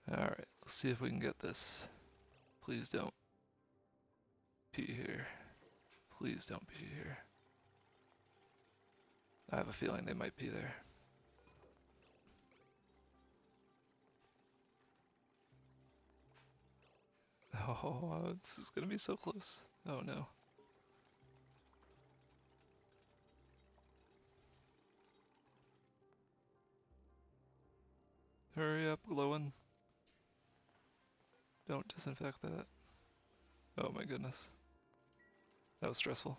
Alright, let's see if we can get this. Please don't pee here. Please don't pee here. I have a feeling they might be there. Oh, this is gonna be so close. Oh no. Hurry up, glowing. Don't disinfect that. Oh my goodness. That was stressful.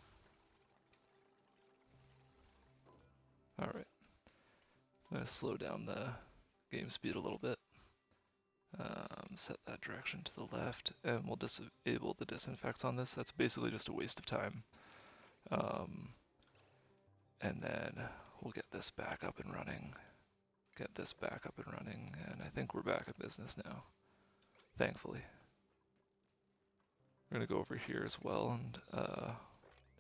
Alright. I'm gonna slow down the game speed a little bit. Set that direction to the left, and we'll disable the disinfects on this. That's basically just a waste of time. And then we'll get this back up and running. Get this back up and running, and I think we're back in business now, thankfully. We're gonna go over here as well, and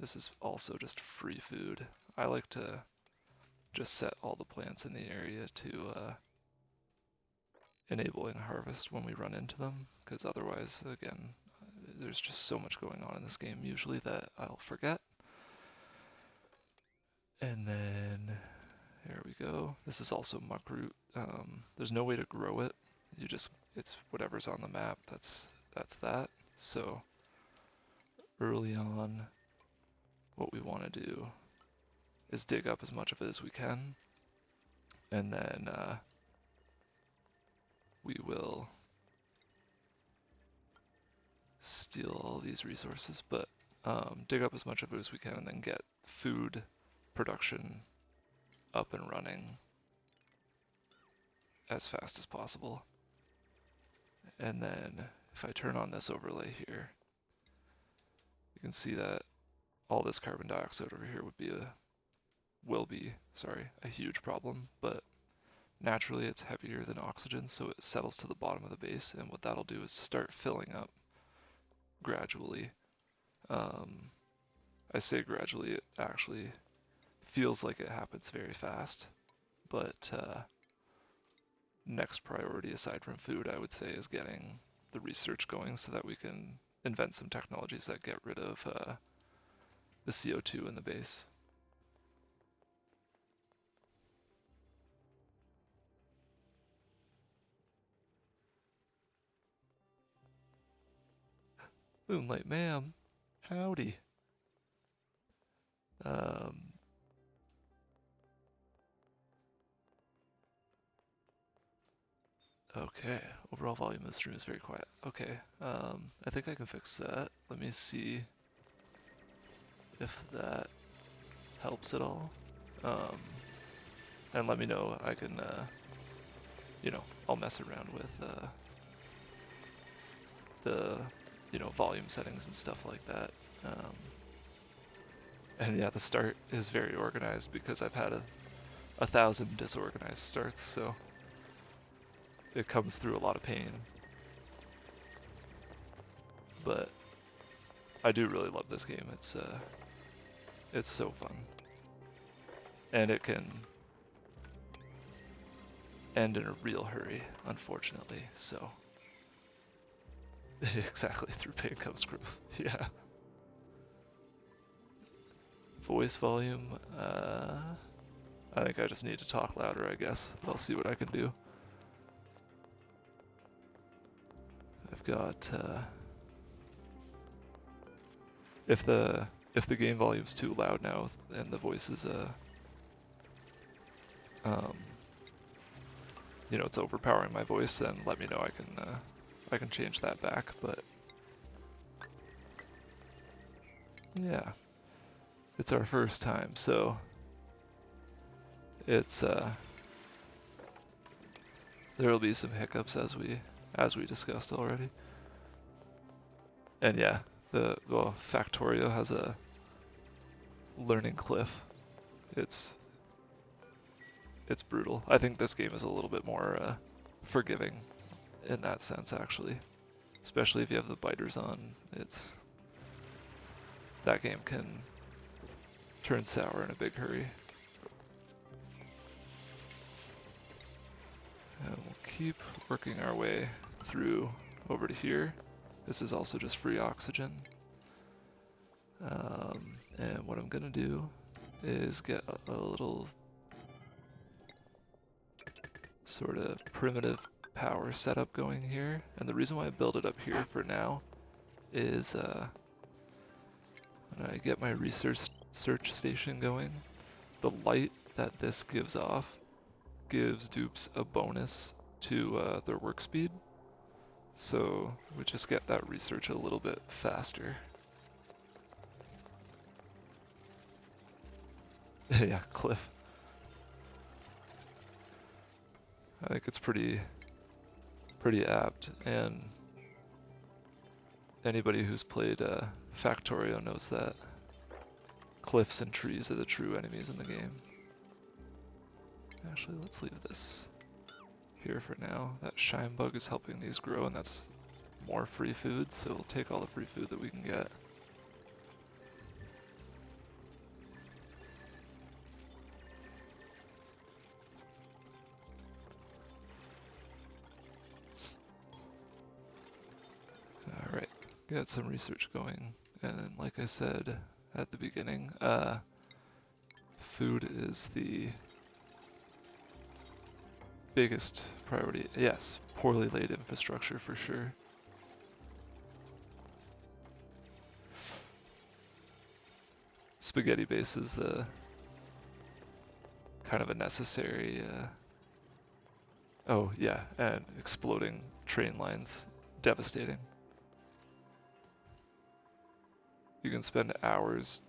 this is also just free food. I like to just set all the plants in the area to enabling harvest when we run into them, because otherwise, again, there's just so much going on in this game usually that I'll forget. And then there we go. This is also muckroot. There's no way to grow it. It's whatever's on the map. That's that. So early on, what we want to do is dig up as much of it as we can, and then we will steal all these resources, but dig up as much of it as we can, and then get food production up and running as fast as possible. And then if I turn on this overlay here, you can see that all this carbon dioxide over here will be a huge problem, but naturally it's heavier than oxygen, so it settles to the bottom of the base, and what that'll do is start filling up gradually. I say gradually, it actually feels like it happens very fast, but next priority aside from food, I would say, is getting the research going so that we can invent some technologies that get rid of the CO2 in the base. Moonlight ma'am, howdy. Okay, overall volume of the stream is very quiet. Okay, I think I can fix that. Let me see if that helps at all. And let me know. I can, I'll mess around with the, volume settings and stuff like that. And yeah, the start is very organized because I've had 1,000 disorganized starts, so it comes through a lot of pain. But I do really love this game. It's so fun. And it can end in a real hurry, unfortunately, so. Exactly, through pain comes growth, yeah. Voice volume, I think I just need to talk louder, I guess. I'll see what I can do. I've got, if the game volume's too loud now and the voice is, it's overpowering my voice, then let me know. I can change that back, but yeah, it's our first time, so it's there will be some hiccups as we discussed already. And yeah, Factorio has a learning cliff. It's brutal. I think this game is a little bit more forgiving in that sense, actually. Especially if you have the biters on. That game can turn sour in a big hurry. And we'll keep working our way through over to here. This is also just free oxygen. And what I'm gonna do is get a little sort of primitive power setup going here. And the reason why I build it up here for now is when I get my research station going, the light that this gives off gives dupes a bonus to their work speed. So we just get that research a little bit faster. Yeah, cliff. I think it's pretty apt, and anybody who's played Factorio knows that cliffs and trees are the true enemies in the game. Actually, let's leave this here for now. That shine bug is helping these grow, and that's more free food, so we'll take all the free food that we can get. Alright, got some research going, and then like I said at the beginning, food is the biggest priority. Yes, poorly laid infrastructure for sure. Spaghetti base is the kind of a necessary, oh yeah, and exploding train lines, devastating. You can spend hours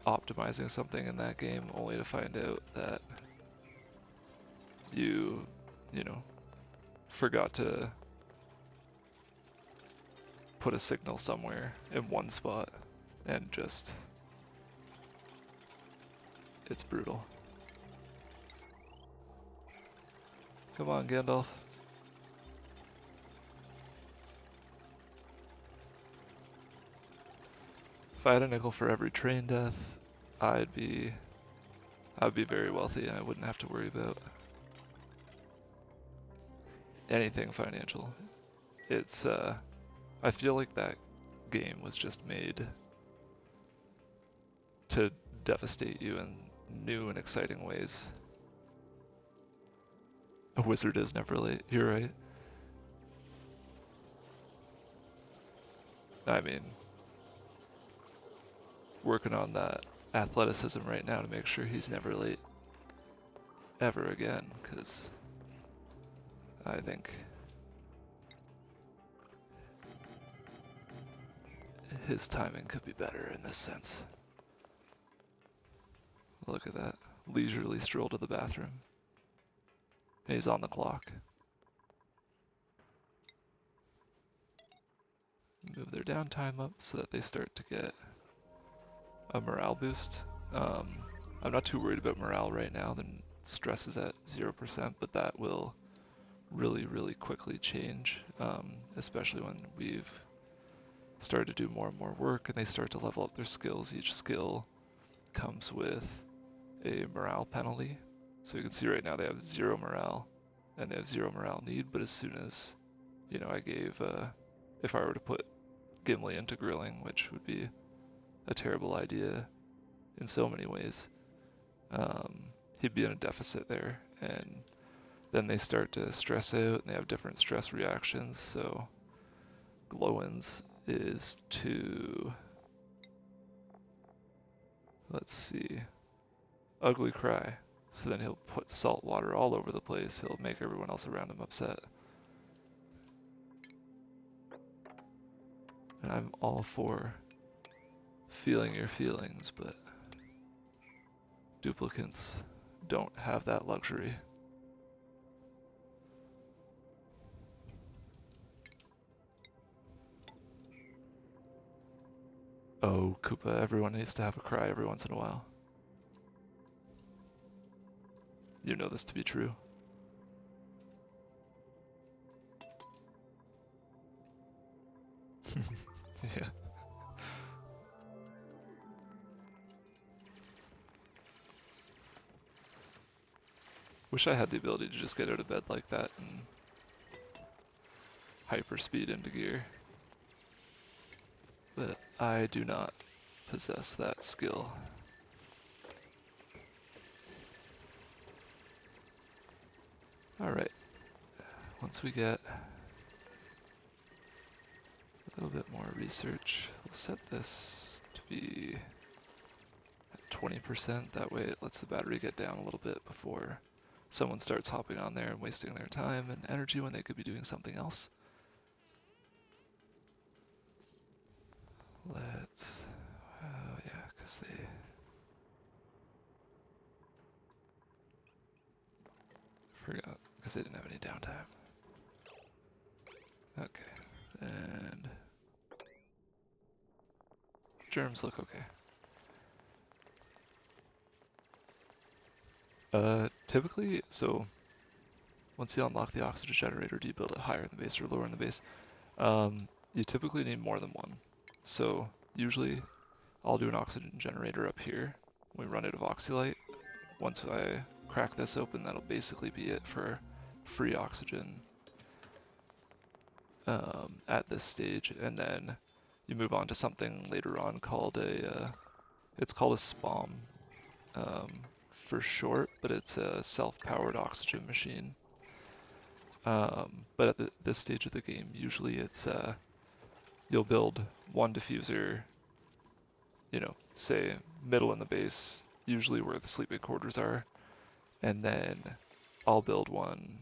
optimizing something in that game only to find out that you know, forgot to put a signal somewhere in one spot, and just, it's brutal. Come on, Gandalf. If I had a nickel for every train death, I'd be very wealthy, and I wouldn't have to worry about anything financial. It's I feel like that game was just made to devastate you in new and exciting ways. A wizard is never late, you're right. I mean, working on that athleticism right now to make sure he's never late ever again, because I think his timing could be better in this sense. Look at that. Leisurely stroll to the bathroom. And he's on the clock. Move their downtime up so that they start to get a morale boost. I'm not too worried about morale right now. The stress is at 0%, but that will really quickly change, especially when we've started to do more and more work and they start to level up their skills. Each skill comes with a morale penalty. So you can see right now they have 0 morale and they have 0 morale need, but as soon as, you know, I gave, if I were to put Gimli into grilling, which would be a terrible idea in so many ways, he'd be in a deficit there, and then they start to stress out and they have different stress reactions. So Glowins is to, let's see, ugly cry. So then he'll put salt water all over the place. He'll make everyone else around him upset. And I'm all for feeling your feelings, but duplicants don't have that luxury. Oh, Koopa, everyone needs to have a cry every once in a while. You know this to be true. Yeah. Wish I had the ability to just get out of bed like that and hyperspeed into gear. But I do not possess that skill. Alright, once we get a little bit more research, we'll set this to be at 20%. That way it lets the battery get down a little bit before someone starts hopping on there and wasting their time and energy when they could be doing something else. Let's, oh yeah, because they forgot, because they didn't have any downtime. Okay, and germs look okay. Typically, so once you unlock the oxygen generator, do you build it higher in the base or lower in the base? You typically need more than one. So usually I'll do an oxygen generator up here. We run out of oxylite. Once I crack this open, that'll basically be it for free oxygen at this stage. And then you move on to something later on called it's called a SPOM for short, but it's a self-powered oxygen machine. But at this stage of the game, usually it's you'll build one diffuser, you know, say middle in the base, usually where the sleeping quarters are, and then I'll build one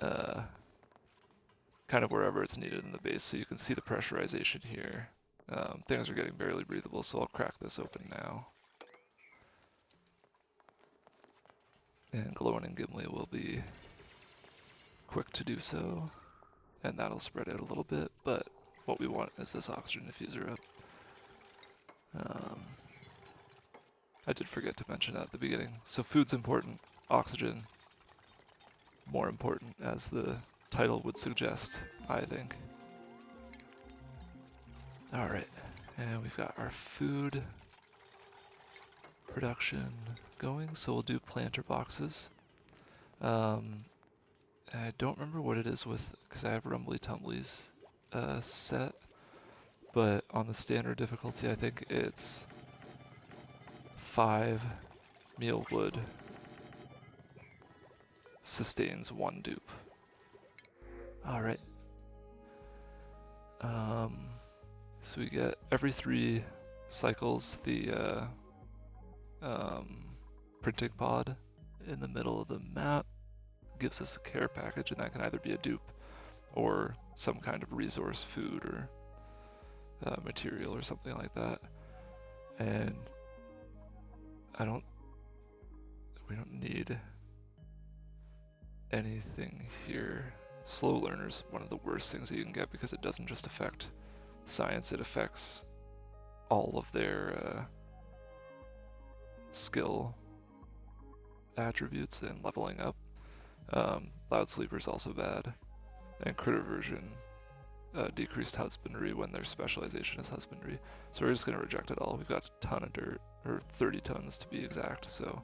kind of wherever it's needed in the base, so you can see the pressurization here. Things are getting barely breathable, so I'll crack this open now. And Glowing and Gimli will be quick to do so, and that'll spread out a little bit, but what we want is this oxygen diffuser up. I did forget to mention that at the beginning. So food's important, oxygen more important, as the title would suggest, I think. Alright, and we've got our food production going, so we'll do planter boxes. I don't remember what it is with, because I have Rumbly Tumblies set, but on the standard difficulty I think it's 5 meal wood sustains 1 dupe. Alright. So we get every 3 cycles the printing pod in the middle of the map gives us a care package, and that can either be a dupe or some kind of resource, food, or material or something like that. And we don't need anything here. Slow learner's one of the worst things that you can get because it doesn't just affect science, it affects all of their skill attributes and leveling up. Loud Sleeper's also bad, and Critter Version decreased husbandry when their specialization is husbandry. So we're just going to reject it all. We've got a ton of dirt, or 30 tons to be exact, so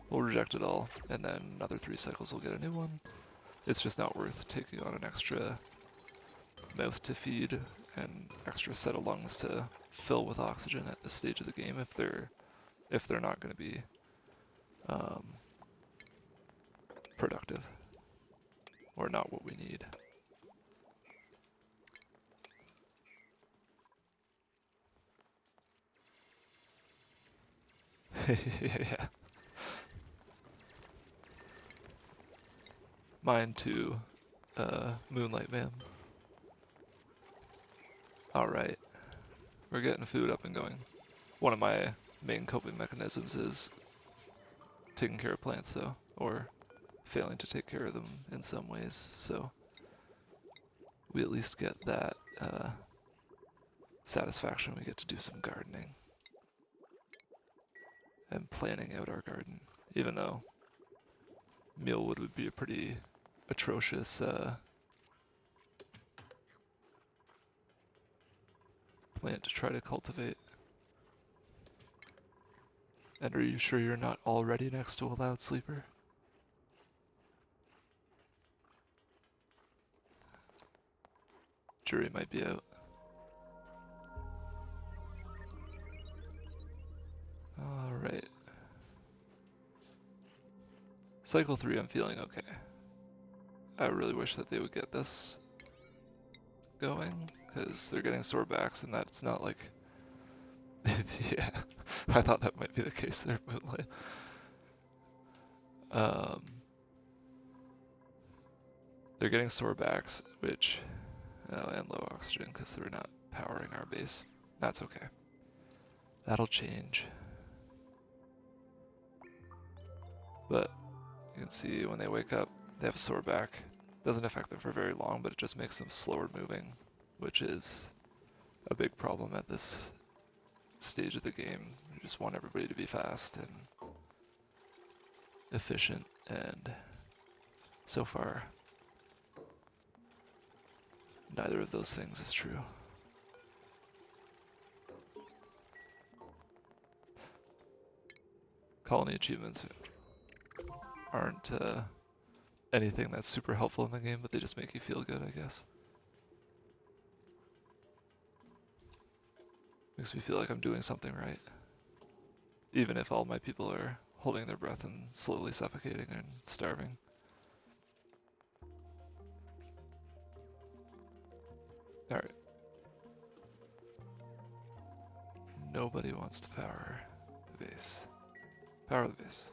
we'll reject it all, and then another 3 cycles we'll get a new one. It's just not worth taking on an extra mouth to feed and extra set of lungs to fill with oxygen at this stage of the game if they're not going to be productive or not what we need. Yeah. Mine too, Moonlight Man. Alright, we're getting food up and going. One of my main coping mechanisms is taking care of plants, though, or failing to take care of them in some ways, so we at least get that satisfaction. We get to do some gardening and planning out our garden, even though mealwood would be a pretty atrocious plant to try to cultivate. And are you sure you're not already next to a loud sleeper? Jury might be out. Alright. Cycle 3, I'm feeling okay. I really wish that they would get this going, because they're getting sore backs, and that's not like... yeah, I thought that might be the case there, but like... they're getting sore backs, which... Oh, and low oxygen, because they're not powering our base. That's okay. That'll change. But you can see when they wake up, they have a sore back. Doesn't affect them for very long, but it just makes them slower moving, which is a big problem at this stage of the game. You just want everybody to be fast and efficient, and so far, neither of those things is true. Colony achievements aren't anything that's super helpful in the game, but they just make you feel good, I guess. Makes me feel like I'm doing something right. Even if all my people are holding their breath and slowly suffocating and starving. Alright. Nobody wants to power the base. Power the base.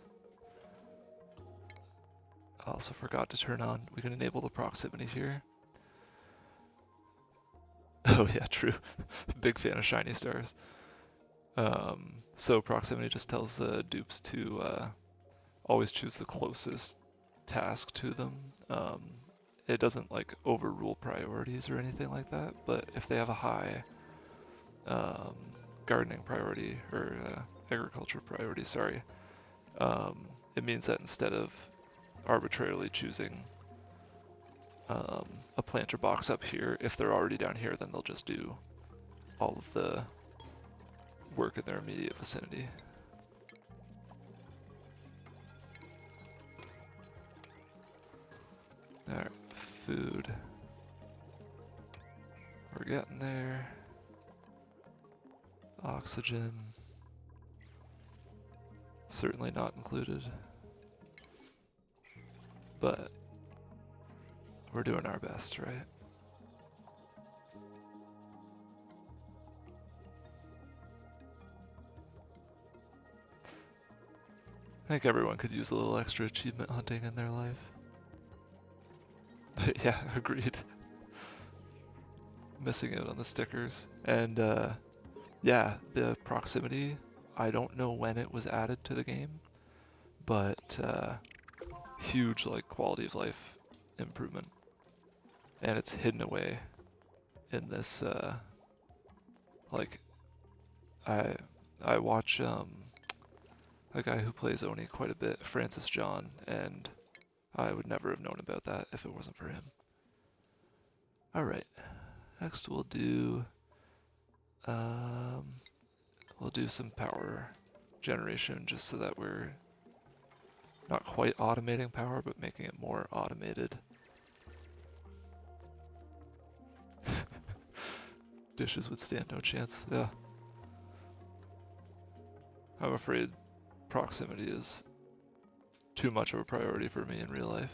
I also forgot to turn on, we can enable the proximity here. Oh yeah, true. Big fan of shiny stars. So proximity just tells the dupes to always choose the closest task to them. It doesn't like overrule priorities or anything like that, but if they have a high gardening priority or agriculture priority, sorry, it means that instead of arbitrarily choosing a planter box up here, if they're already down here, then they'll just do all of the work in their immediate vicinity. Alright, food. We're getting there. Oxygen. Certainly not included. But we're doing our best, right? I think everyone could use a little extra achievement hunting in their life. Yeah, agreed. Missing out on the stickers. And yeah, the proximity, I don't know when it was added to the game, but huge like quality of life improvement. And it's hidden away in this like I watch a guy who plays Oni quite a bit, Francis John, and I would never have known about that if it wasn't for him. Alright, next we'll do some power generation just so that we're not quite automating power, but making it more automated. Dishes would stand no chance, yeah. I'm afraid proximity is too much of a priority for me in real life.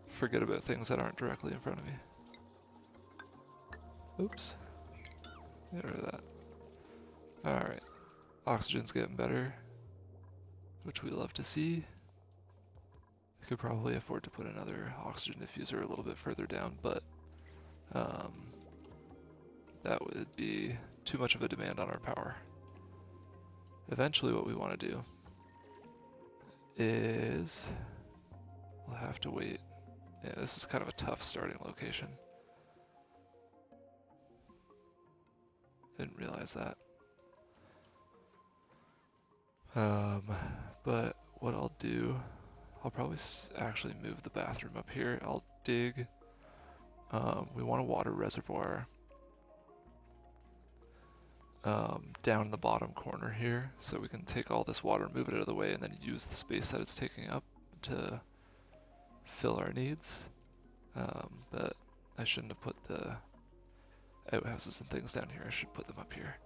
Forget about things that aren't directly in front of me. Oops. Get rid of that. Alright. Oxygen's getting better, which we love to see. I could probably afford to put another oxygen diffuser a little bit further down, but that would be too much of a demand on our power. Eventually what we want to do is we'll have to wait. Yeah, this is kind of a tough starting location. Didn't realize that. But what I'll do, I'll probably actually move the bathroom up here. I'll dig. We want a water reservoir down in the bottom corner here, so we can take all this water, move it out of the way, and then use the space that it's taking up to fill our needs. But I shouldn't have put the outhouses and things down here. I should put them up here.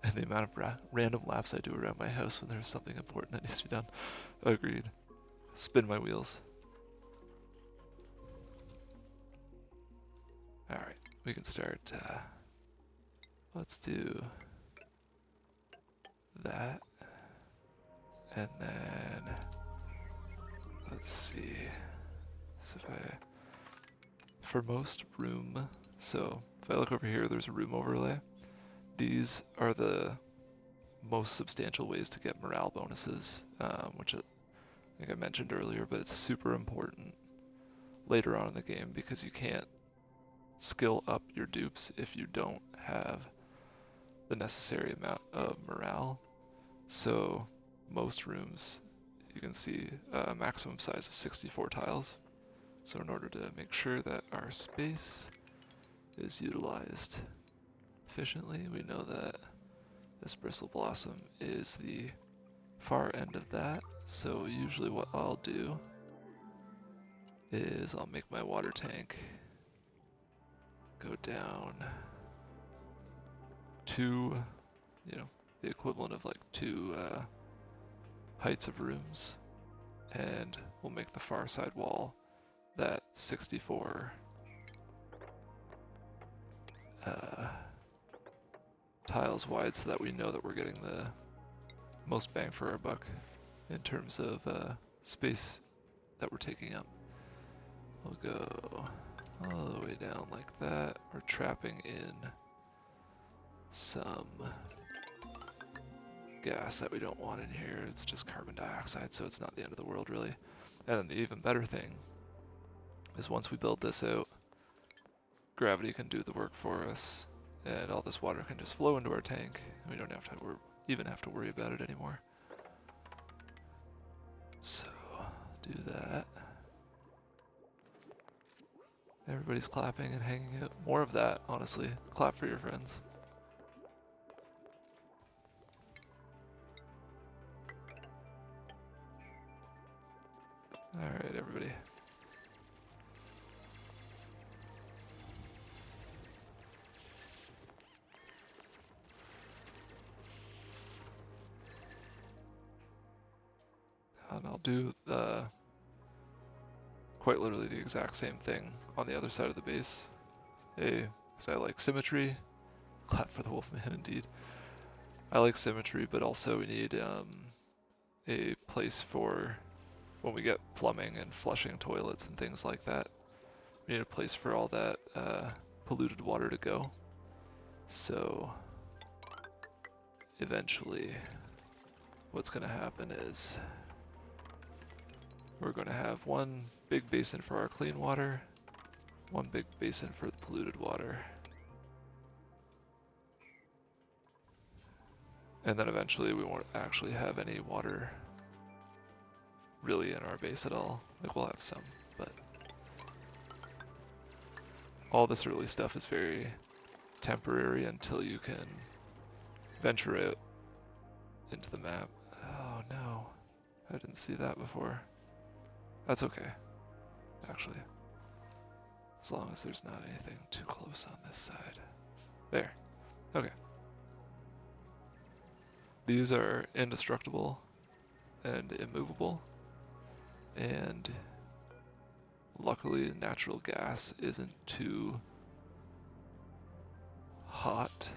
And the amount of random laps I do around my house when there's something important that needs to be done. Agreed. Spin my wheels. Alright, we can start, let's do that. And then, let's see. So for most room, so if I look over here, there's a room overlay. These are the most substantial ways to get morale bonuses, which I think I mentioned earlier, but it's super important later on in the game because you can't skill up your dupes if you don't have the necessary amount of morale. So most rooms, you can see a maximum size of 64 tiles. So in order to make sure that our space is utilized efficiently, we know that this bristle blossom is the far end of that. So usually what I'll do is I'll make my water tank go down to, the equivalent of like 2 heights of rooms, and we'll make the far side wall that 64 tiles wide, so that we know that we're getting the most bang for our buck in terms of space that we're taking up. We'll go all the way down like that. We're trapping in some gas that we don't want in here. It's just carbon dioxide, so it's not the end of the world really. And then the even better thing is once we build this out, gravity can do the work for us, and all this water can just flow into our tank, and we don't have to even have to worry about it anymore. So, do that. Everybody's clapping and hanging out. More of that, honestly. Clap for your friends. Alright, everybody. And I'll do quite literally the exact same thing on the other side of the base. Because I like symmetry. Clap for the Wolfman, indeed. I like symmetry, but also we need a place for when we get plumbing and flushing toilets and things like that. We need a place for all that polluted water to go. So eventually what's going to happen is we're going to have one big basin for our clean water, one big basin for the polluted water. And then eventually we won't actually have any water really in our base at all. Like, we'll have some, but all this early stuff is very temporary until you can venture out into the map. Oh no, I didn't see that before. That's okay, actually. As long as there's not anything too close on this side. There, okay. These are indestructible and immovable, and luckily natural gas isn't too hot.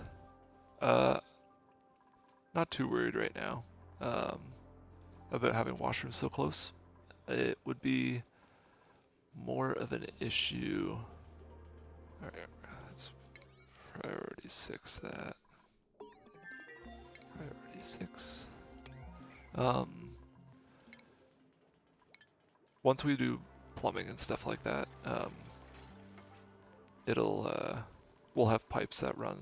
Not too worried right now about having washrooms so close. It would be more of an issue. Alright, let's priority 6 that. Priority 6. Once we do plumbing and stuff like that, we'll have pipes that run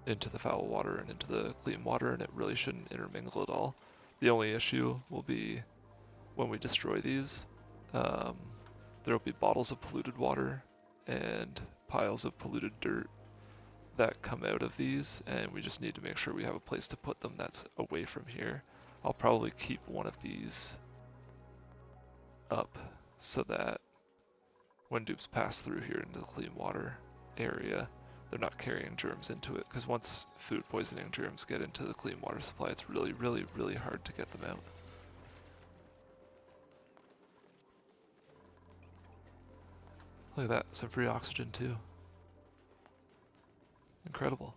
into the foul water and into the clean water, and it really shouldn't intermingle at all. The only issue will be when we destroy these, there will be bottles of polluted water and piles of polluted dirt that come out of these, and we just need to make sure we have a place to put them that's away from here. I'll probably keep one of these up so that when dupes pass through here into the clean water area, they're not carrying germs into it, because once food poisoning germs get into the clean water supply, it's really, really, really hard to get them out. Look at that, some free oxygen too. Incredible.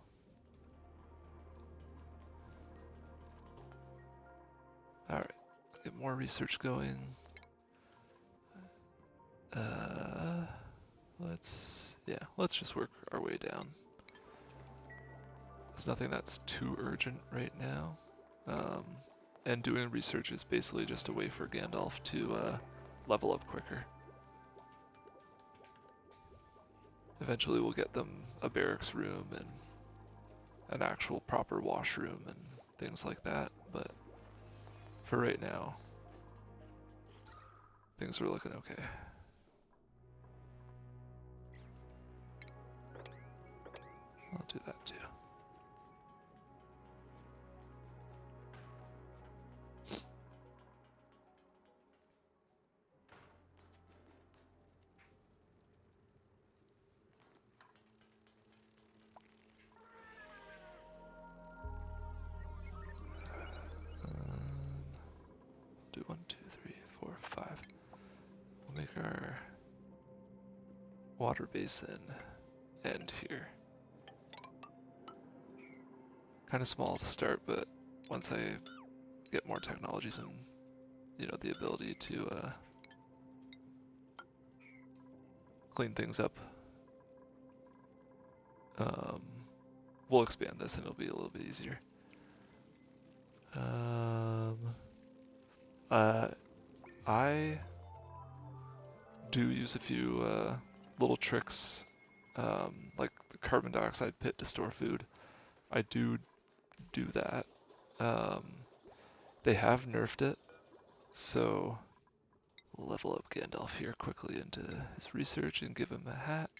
Alright, get more research going. Let's just work our way down. There's nothing that's too urgent right now. And doing research is basically just a way for Gandalf to level up quicker. Eventually we'll get them a barracks room and an actual proper washroom and things like that, but for right now, things are looking okay. I'll do that too. Do 1, 2, 3, 4, 5. We'll make our water basin end here. Kind of small to start, but once I get more technologies and the ability to clean things up, we'll expand this and it'll be a little bit easier. I do use a few little tricks, like the carbon dioxide pit to store food. I do that. They have nerfed it, so we'll level up Gandalf here quickly into his research and give him a hat.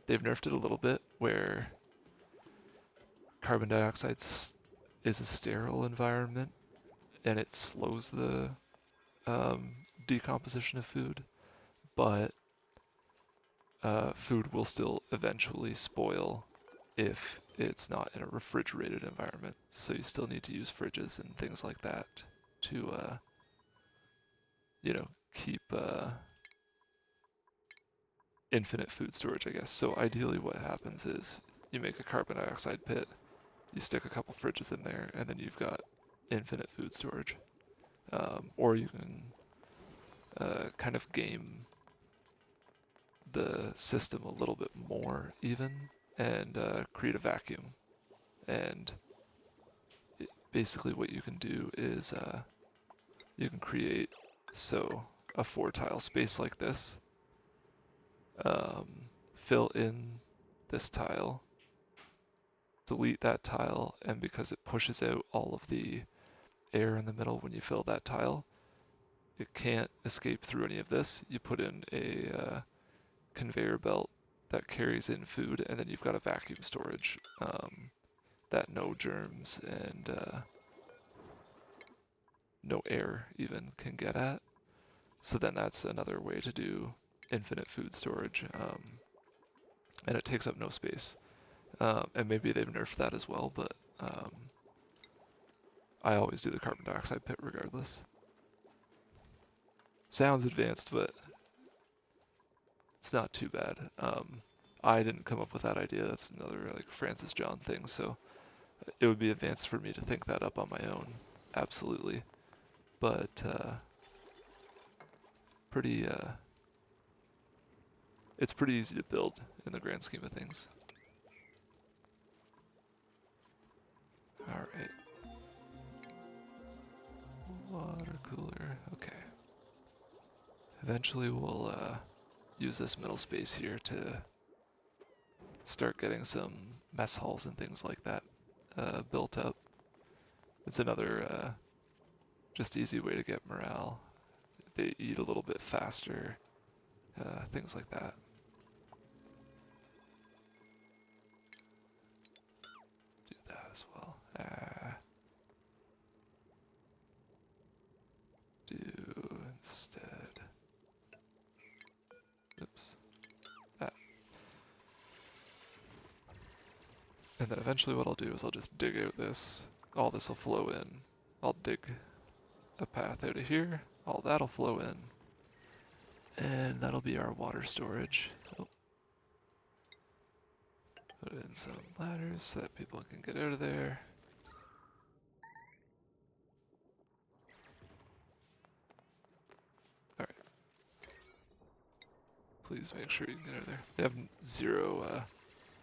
They've nerfed it a little bit where carbon dioxide is a sterile environment and it slows the decomposition of food, but food will still eventually spoil if it's not in a refrigerated environment. So you still need to use fridges and things like that to, keep infinite food storage, I guess. So ideally what happens is you make a carbon dioxide pit, you stick a couple fridges in there, and then you've got infinite food storage. Or you can kind of game the system a little bit more even and create a vacuum. And basically what you can do is you can create a 4-tile space like this, fill in this tile, delete that tile, and because it pushes out all of the air in the middle when you fill that tile, it can't escape through any of this. You put in a conveyor belt that carries in food, and then you've got a vacuum storage that no germs and no air even can get at. So then that's another way to do infinite food storage, and it takes up no space. And maybe they've nerfed that as well, but I always do the carbon dioxide pit regardless. Sounds advanced, but it's not too bad. I didn't come up with that idea. That's another like Francis John thing, so it would be advanced for me to think that up on my own, absolutely. But it's pretty easy to build in the grand scheme of things. All right. Water cooler, okay. Eventually we'll use this middle space here to start getting some mess halls and things like that built up. It's another just easy way to get morale. They eat a little bit faster, things like that. that as well. Do instead. Oops. That. And then eventually what I'll do is I'll just dig out this. All this will flow in. I'll dig a path out of here. All that'll flow in. And that'll be our water storage. Oh. Put in some ladders so that people can get out of there. Alright. Please make sure you can get out of there. They have zero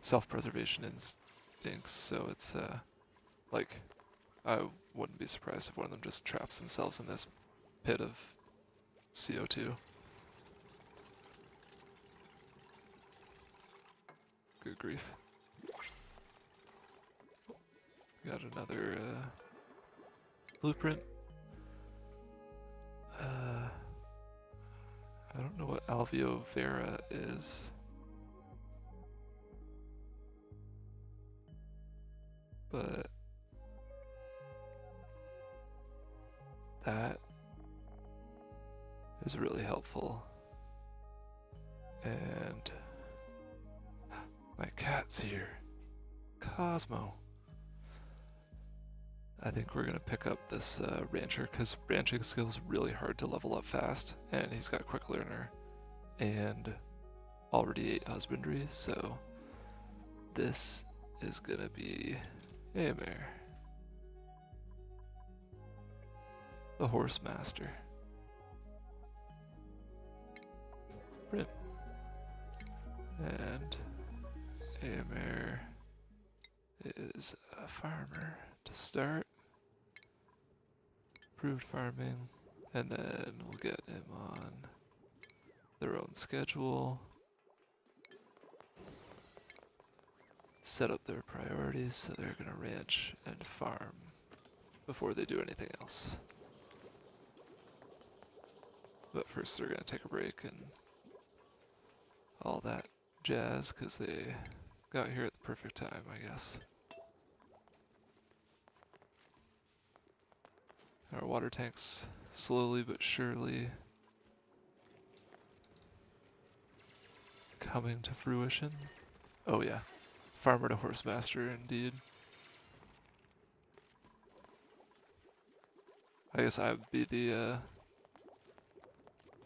self-preservation instincts, so it's like, I wouldn't be surprised if one of them just traps themselves in this pit of CO2. Good grief. Got another blueprint. I don't know what Alveo Vera is. But that is really helpful. And my cat's here. Cosmo. I think we're gonna pick up this rancher because ranching skill is really hard to level up fast, and he's got quick learner and already 8 husbandry, so this is gonna be a mare. The horse master. Print. And Amer is a farmer to start. Improved farming, and then we'll get him on their own schedule. Set up their priorities so they're gonna ranch and farm before they do anything else. But first they're gonna take a break and all that jazz because they got here at the perfect time, I guess. Our water tanks slowly but surely coming to fruition. Oh yeah, farmer to horse master indeed. I guess I would be the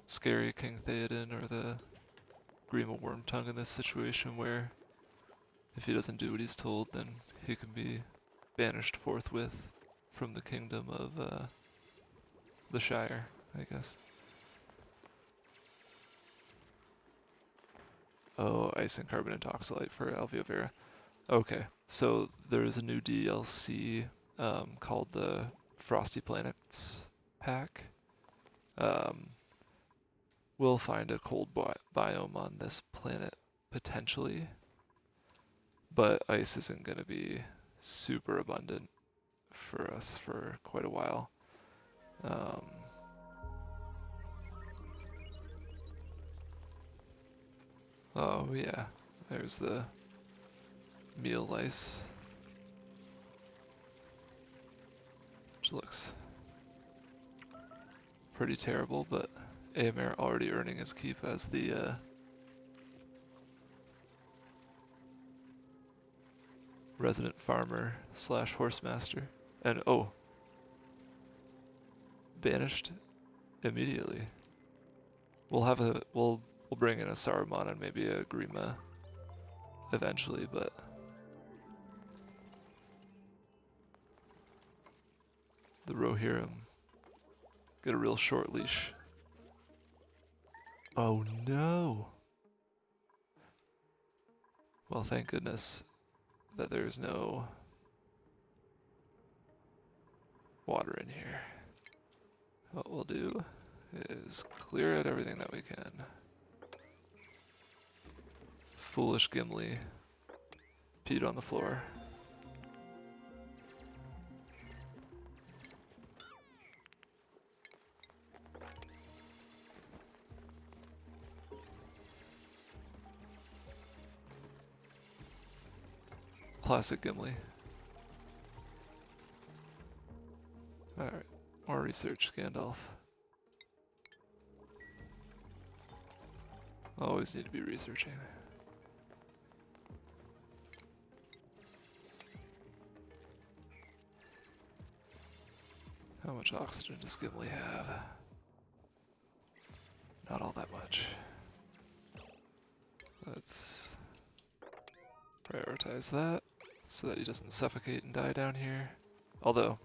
scary King Theoden or the Grima Wormtongue in this situation where if he doesn't do what he's told, then he can be banished forthwith from the kingdom of the Shire, I guess. Oh, ice and carbon intoxylite for Alveo Vera. Okay, so there's a new DLC called the Frosty Planets Pack. We'll find a cold biome on this planet potentially, but ice isn't going to be super abundant for us for quite a while. Oh yeah, there's the meal lice, which looks pretty terrible, but Amer already earning his keep as the resident farmer slash horse master. And oh, banished immediately. We'll bring in a Saruman and maybe a Grima eventually, but the Rohirrim get a real short leash. Oh no! Well, thank goodness that there's no water in here. What we'll do is clear out everything that we can. Foolish Gimli peed on the floor. Classic Gimli. research, Gandalf. Always need to be researching. How much oxygen does Gimli have? Not all that much. Let's prioritize that so that he doesn't suffocate and die down here. Although,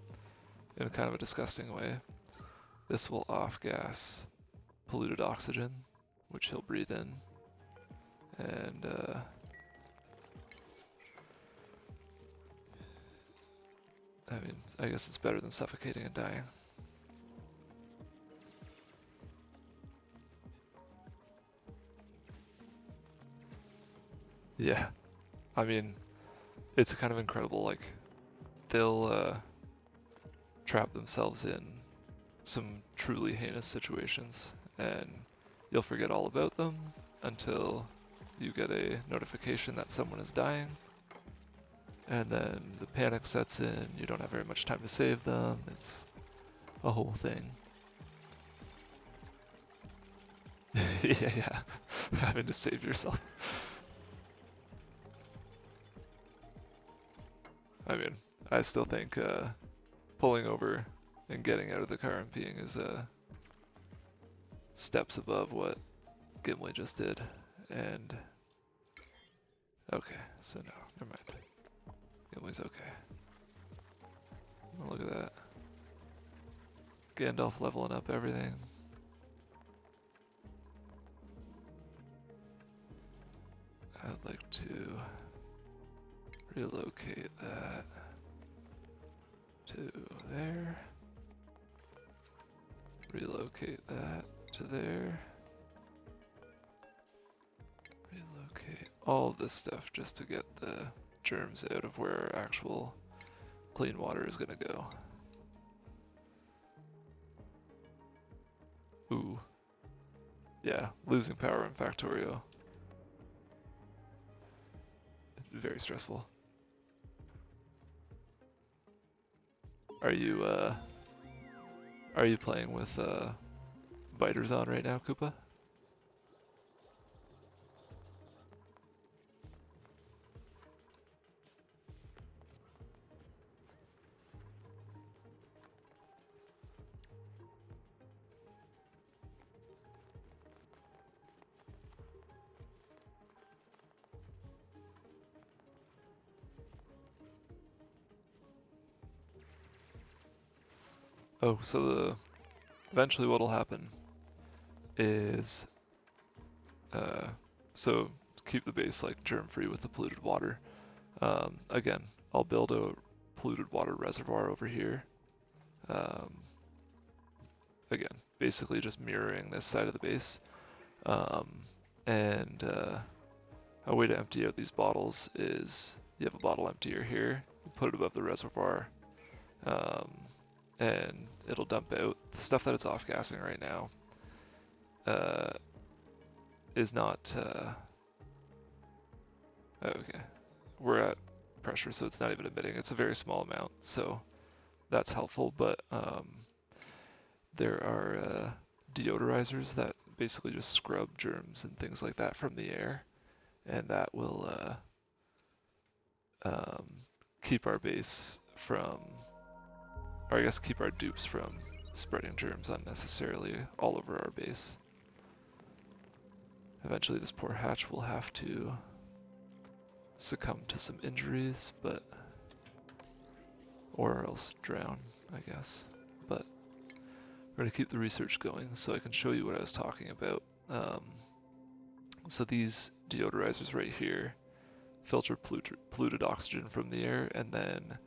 in kind of a disgusting way, this will off-gas polluted oxygen, which he'll breathe in. And I mean, I guess it's better than suffocating and dying. Yeah, I mean, it's kind of incredible, like, they'll trap themselves in some truly heinous situations, and you'll forget all about them until you get a notification that someone is dying, and then the panic sets in, you don't have very much time to save them, it's a whole thing. yeah, having to save yourself. I mean, I still think pulling over and getting out of the car and peeing is steps above what Gimli just did. And okay, so no, never mind. Gimli's okay. Oh, look at that. Gandalf leveling up everything. I'd like to relocate that to there. Relocate that to there. Relocate all of this stuff just to get the germs out of where our actual clean water is gonna go. Ooh. Yeah, losing power in Factorio. Very stressful. Are you playing with biters on right now, Koopa? Oh, so eventually what'll happen is, so keep the base like germ-free with the polluted water. Again, I'll build a polluted water reservoir over here. Again, basically just mirroring this side of the base. And a way to empty out these bottles is you have a bottle emptier here, you put it above the reservoir, and it'll dump out the stuff that it's off-gassing right now. Is not, okay, we're at pressure, so it's not even emitting. It's a very small amount, so that's helpful, but there are deodorizers that basically just scrub germs and things like that from the air, and that will keep our base from, or I guess keep our dupes from spreading germs unnecessarily all over our base. Eventually this poor hatch will have to succumb to some injuries, but, or else drown, I guess. But we're going to keep the research going so I can show you what I was talking about. So these deodorizers right here filter polluted oxygen from the air, and then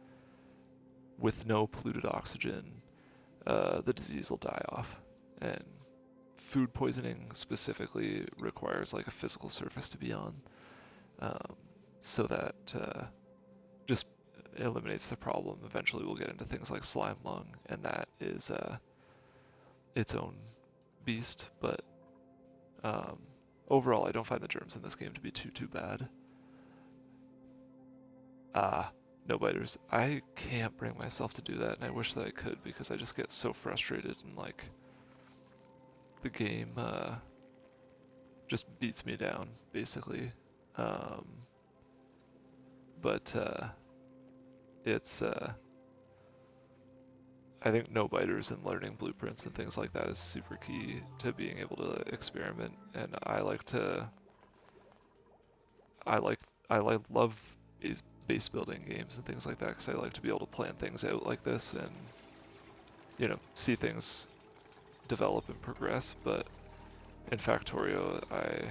with no polluted oxygen, the disease will die off. And food poisoning specifically requires like a physical surface to be on, so that just eliminates the problem. Eventually we'll get into things like slime lung, and that is its own beast, but overall I don't find the germs in this game to be too bad. No biters. I can't bring myself to do that, and I wish that I could because I just get so frustrated and like the game just beats me down basically. Um, but it's I think no biters and learning blueprints and things like that is super key to being able to experiment. And I like to I like love base building games and things like that because I like to be able to plan things out like this and see things develop and progress. But in Factorio, I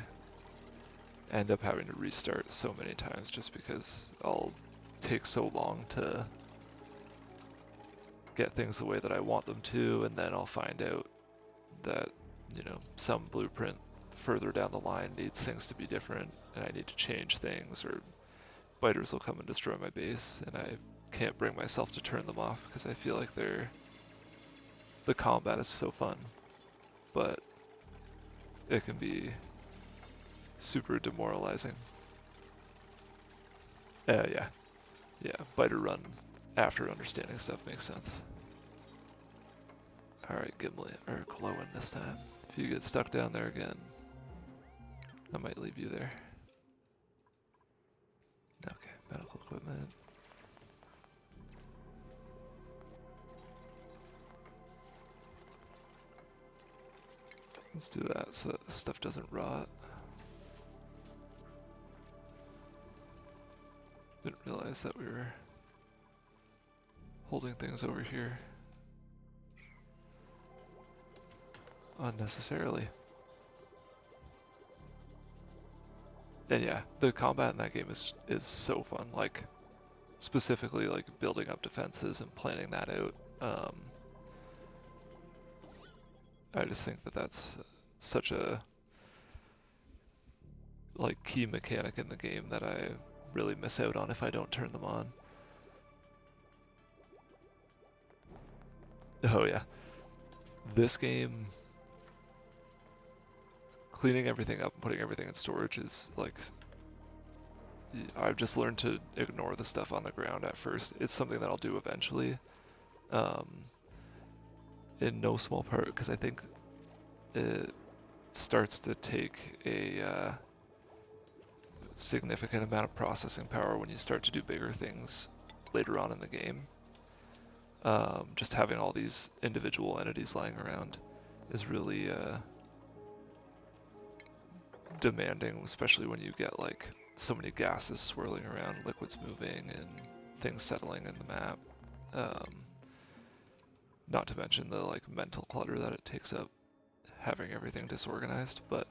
end up having to restart so many times just because I'll take so long to get things the way that I want them to, and then I'll find out that some blueprint further down the line needs things to be different and I need to change things, or biters will come and destroy my base and I can't bring myself to turn them off because I feel like the combat is so fun, but it can be super demoralizing. Yeah, biter run after understanding stuff makes sense. Alright, Gimli, or Glowin this time. If you get stuck down there again, I might leave you there. Okay, medical equipment. Let's do that so that the stuff doesn't rot. Didn't realize that we were holding things over here unnecessarily. And yeah, the combat in that game is so fun. Like, specifically like building up defenses and planning that out. I just think that that's such a like key mechanic in the game that I really miss out on if I don't turn them on. Oh yeah, this game, cleaning everything up and putting everything in storage is like, I've just learned to ignore the stuff on the ground at first. It's something that I'll do eventually, in no small part because I think it starts to take a significant amount of processing power when you start to do bigger things later on in the game. Just having all these individual entities lying around is really demanding, especially when you get like so many gases swirling around, liquids moving, and things settling in the map. Not to mention the like mental clutter that it takes up having everything disorganized, but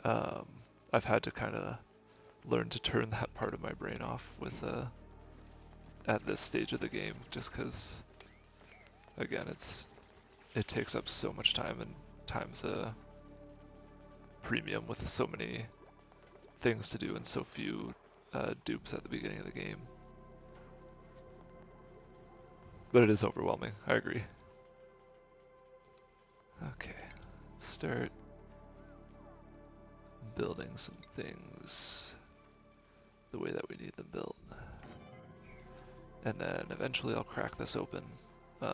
I've had to kind of learn to turn that part of my brain off with at this stage of the game, just because again it takes up so much time, and time's a premium with so many things to do and so few dupes at the beginning of the game. But it is overwhelming, I agree. Okay, let's start building some things the way that we need them built. And then eventually I'll crack this open. We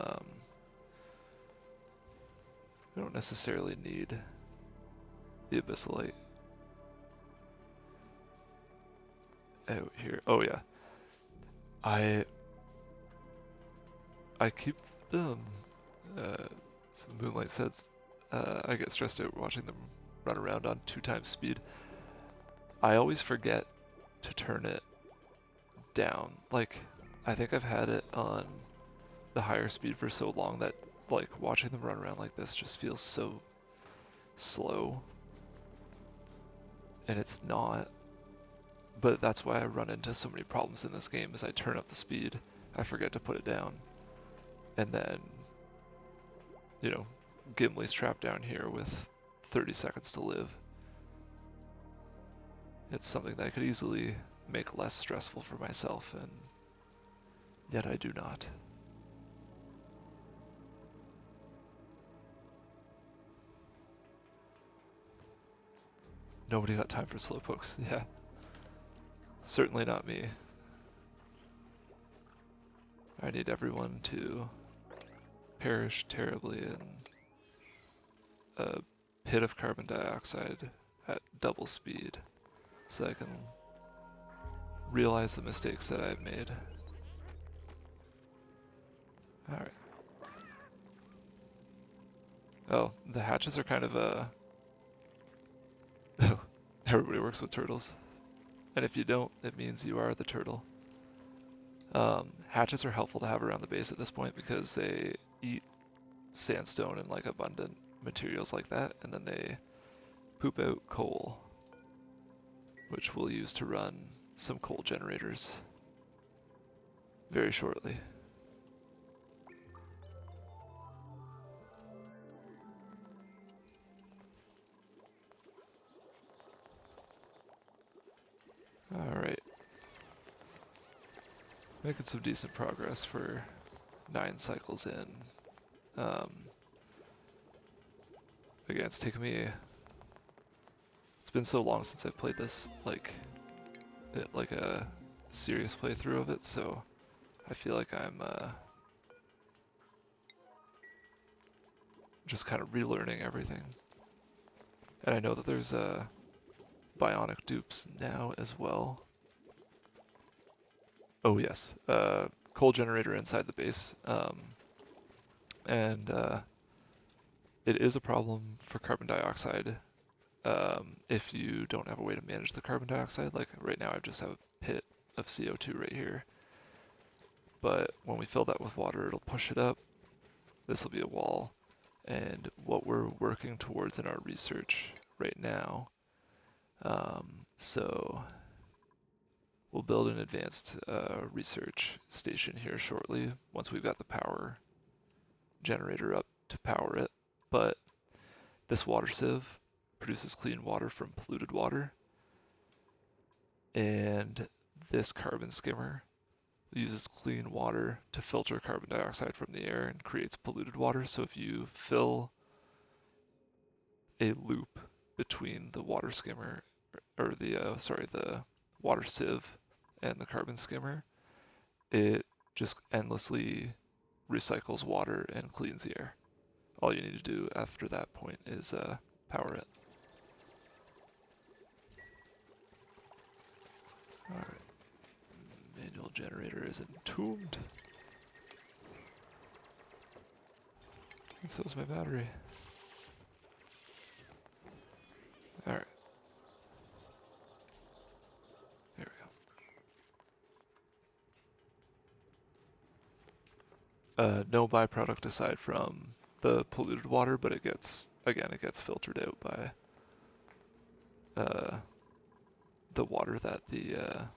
don't necessarily need the abyssalite out here. Oh yeah, I keep them. Some Moonlight says I get stressed out watching them run around on 2x speed. I always forget to turn it down. Like, I think I've had it on the higher speed for so long that like watching them run around like this just feels so slow. And it's not. But that's why I run into so many problems in this game, is I turn up the speed, I forget to put it down. And then, Gimli's trapped down here with 30 seconds to live. It's something that I could easily make less stressful for myself, and yet I do not. Nobody got time for slowpokes, yeah. Certainly not me. I need everyone to perish terribly in a pit of carbon dioxide at double speed so I can realize the mistakes that I've made. Alright. Oh, the hatches are kind of oh, everybody works with turtles. And if you don't, it means you are the turtle. Hatches are helpful to have around the base at this point because they eat sandstone and like abundant materials like that, and then they poop out coal, which we'll use to run some coal generators very shortly. Alright. Making some decent progress for 9 cycles in. Again, it's taken me... It's been so long since I've played this, like a serious playthrough of it, so I feel like I'm just kind of relearning everything. And I know that there's bionic dupes now as well. Oh yes, coal generator inside the base. And it is a problem for carbon dioxide if you don't have a way to manage the carbon dioxide. Like right now I just have a pit of CO2 right here. But when we fill that with water, it'll push it up. This will be a wall. And what we're working towards in our research right now, so we'll build an advanced research station here shortly once we've got the power generator up to power it. But this water sieve produces clean water from polluted water, and this carbon skimmer uses clean water to filter carbon dioxide from the air and creates polluted water. So if you fill a loop between the water skimmer, or the water sieve and the carbon skimmer, it just endlessly recycles water and cleans the air. All you need to do after that point is power it. Alright. Manual generator is entombed. And so is my battery. Alright. There we go. No byproduct aside from the polluted water, but it gets filtered out by the water that it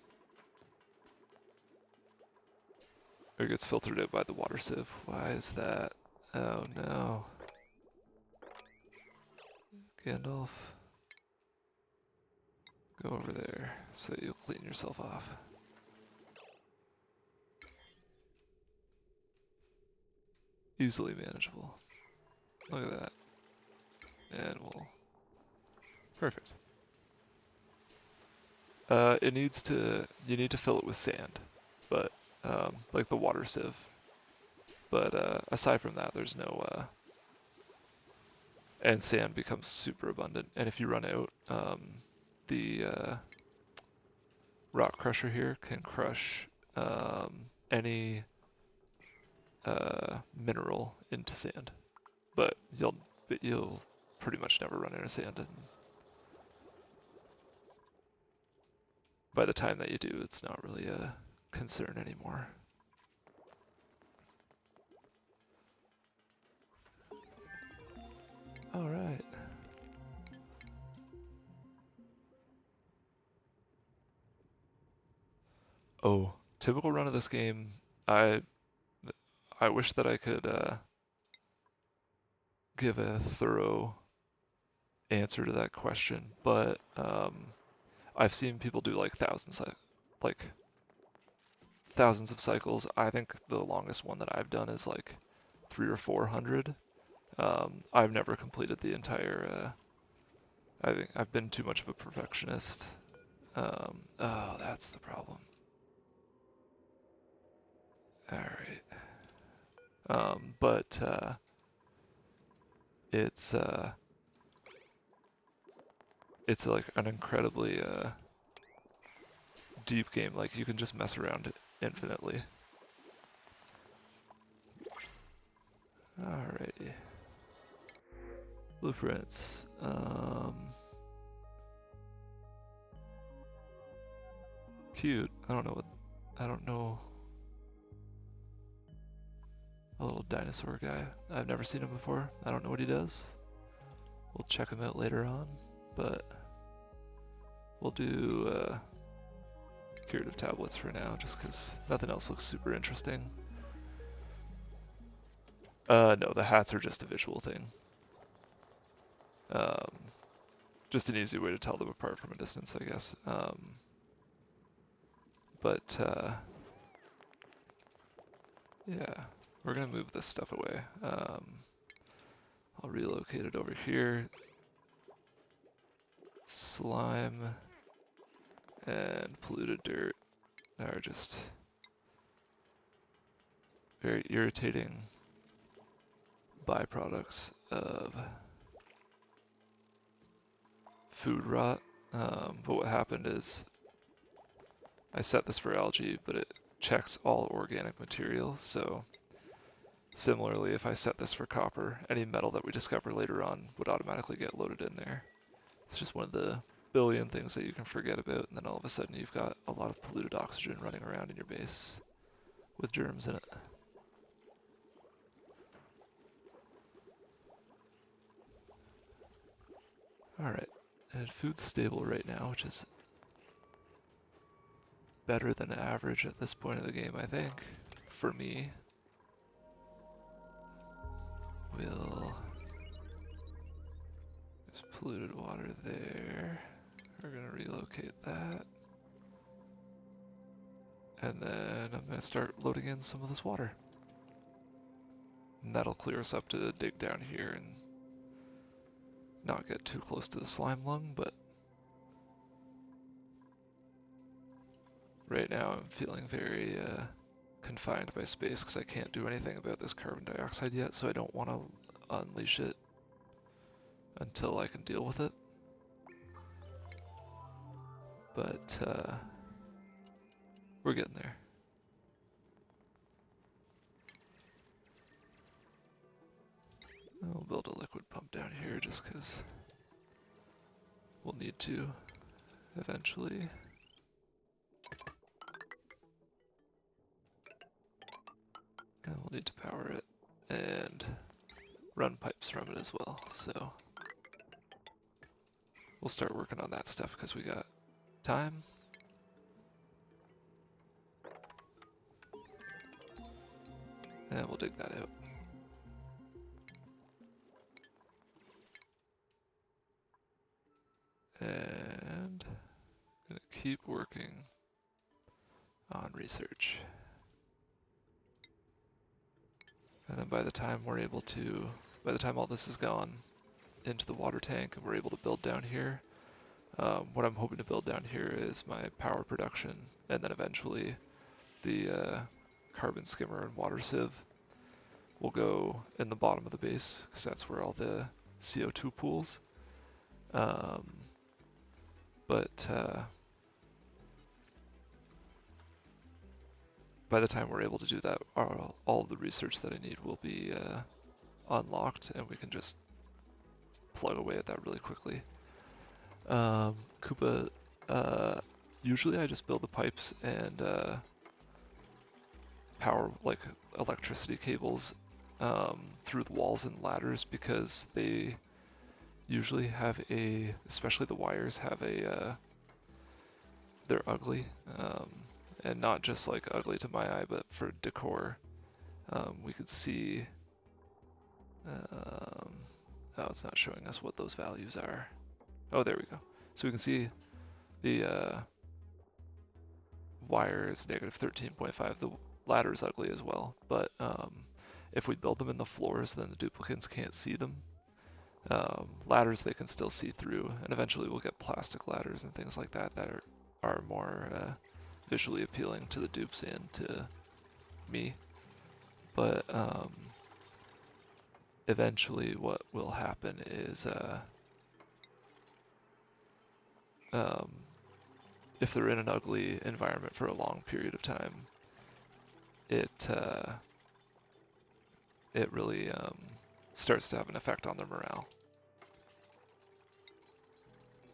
gets filtered out by the water sieve. Why is that? Oh no. Gandalf. Go over there so that you'll clean yourself off. Easily manageable. Look at that. And we'll... Perfect. You need to fill it with sand, but like the water sieve. But aside from that, there's no and sand becomes super abundant. And if you run out, the rock crusher here can crush any mineral into sand, but you'll pretty much never run out of sand, and by the time that you do, it's not really a concern anymore. All right. Oh, typical run of this game. I wish that I could give a thorough answer to that question, but I've seen people do like thousands of cycles. I think the longest one that I've done is like 300 or 400. I've never completed the entire. I think I've been too much of a perfectionist. Oh, that's the problem. All right. But it's like an incredibly deep game. Like you can just mess around it infinitely. Alrighty. Blueprints. Cute. I don't know. A little dinosaur guy. I've never seen him before. I don't know what he does. We'll check him out later on, but we'll do curative tablets for now, just because nothing else looks super interesting. No, the hats are just a visual thing. Just an easy way to tell them apart from a distance, I guess. But yeah, we're gonna move this stuff away. I'll relocate it over here. Slime and polluted dirt are just very irritating byproducts of food rot. But what happened is I set this for algae, but it checks all organic material. So similarly, if I set this for copper, any metal that we discover later on would automatically get loaded in there. It's just one of the billion things that you can forget about, and then all of a sudden you've got a lot of polluted oxygen running around in your base with germs in it. Alright, and food's stable right now, which is better than average at this point of the game, I think, for me. There's polluted water there. We're gonna relocate that. And then I'm gonna start loading in some of this water. And that'll clear us up to dig down here and not get too close to the slime lung, but right now I'm feeling very confined by space because I can't do anything about this carbon dioxide yet, so I don't want to unleash it until I can deal with it. But we're getting there. I'll build a liquid pump down here just because we'll need to eventually. And we'll need to power it and run pipes from it as well, so we'll start working on that stuff because we got time. And we'll dig that out. And I'm gonna keep working on research. And then by the time all this is gone into the water tank and we're able to build down here, what I'm hoping to build down here is my power production, and then eventually the carbon skimmer and water sieve will go in the bottom of the base, because that's where all the CO2 pools. But by the time we're able to do that, all of the research that I need will be unlocked, and we can just plug away at that really quickly. Koopa, usually I just build the pipes and power like electricity cables through the walls and ladders, because they usually have especially the wires have they're ugly, and not just like ugly to my eye, but for decor. We could see, oh, it's not showing us what those values are. Oh, there we go. So we can see the wire is negative 13.5. The ladder is ugly as well, but if we build them in the floors, then the duplicants can't see them. Ladders they can still see through, and eventually we'll get plastic ladders and things like that that are more visually appealing to the dupes and to me. But eventually what will happen is if they're in an ugly environment for a long period of time, it really starts to have an effect on their morale.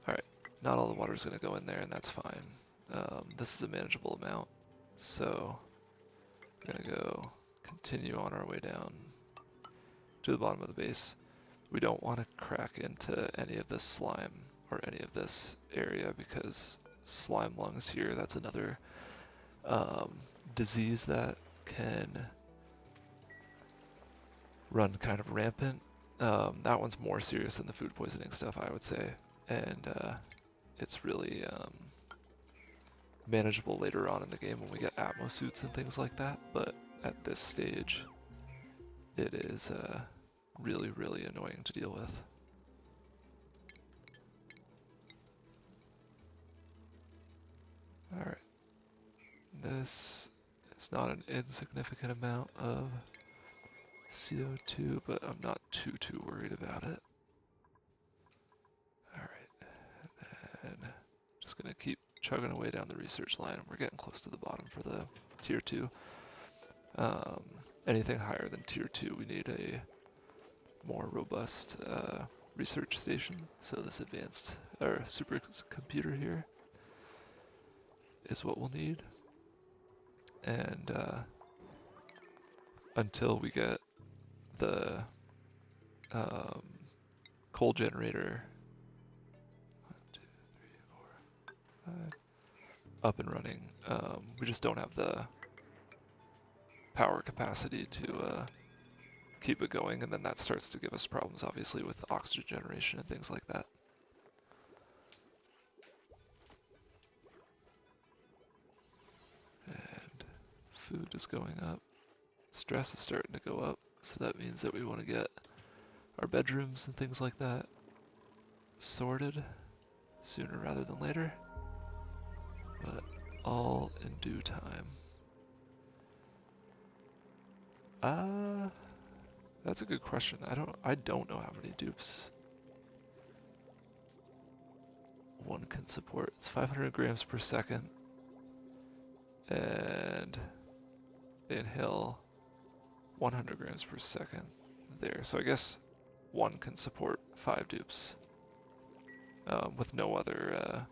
Alright, not all the water is going to go in there, and that's fine. This is a manageable amount, so we're going to go continue on our way down to the bottom of the base. We don't want to crack into any of this slime or any of this area because slime lungs here, that's another disease that can run kind of rampant. That one's more serious than the food poisoning stuff, I would say, and it's really manageable later on in the game when we get Atmo suits and things like that, but at this stage it is really, really annoying to deal with. Alright, this is not an insignificant amount of CO2, but I'm not too worried about it. Alright, and just gonna keep chugging away down the research line, and we're getting close to the bottom for the tier 2. Anything higher than tier 2, we need a more robust research station. So this advanced, or supercomputer here is what we'll need. And until we get the coal generator 1, 2, 3, 4, 5 up and running, we just don't have the power capacity to keep it going, and then that starts to give us problems, obviously, with oxygen generation and things like that. And food is going up. Stress is starting to go up, so that means that we want to get our bedrooms and things like that sorted sooner rather than later, but all in due time. That's a good question. I don't know how many dupes one can support. It's 500 grams per second, and they inhale 100 grams per second there. So I guess one can support 5 dupes with no other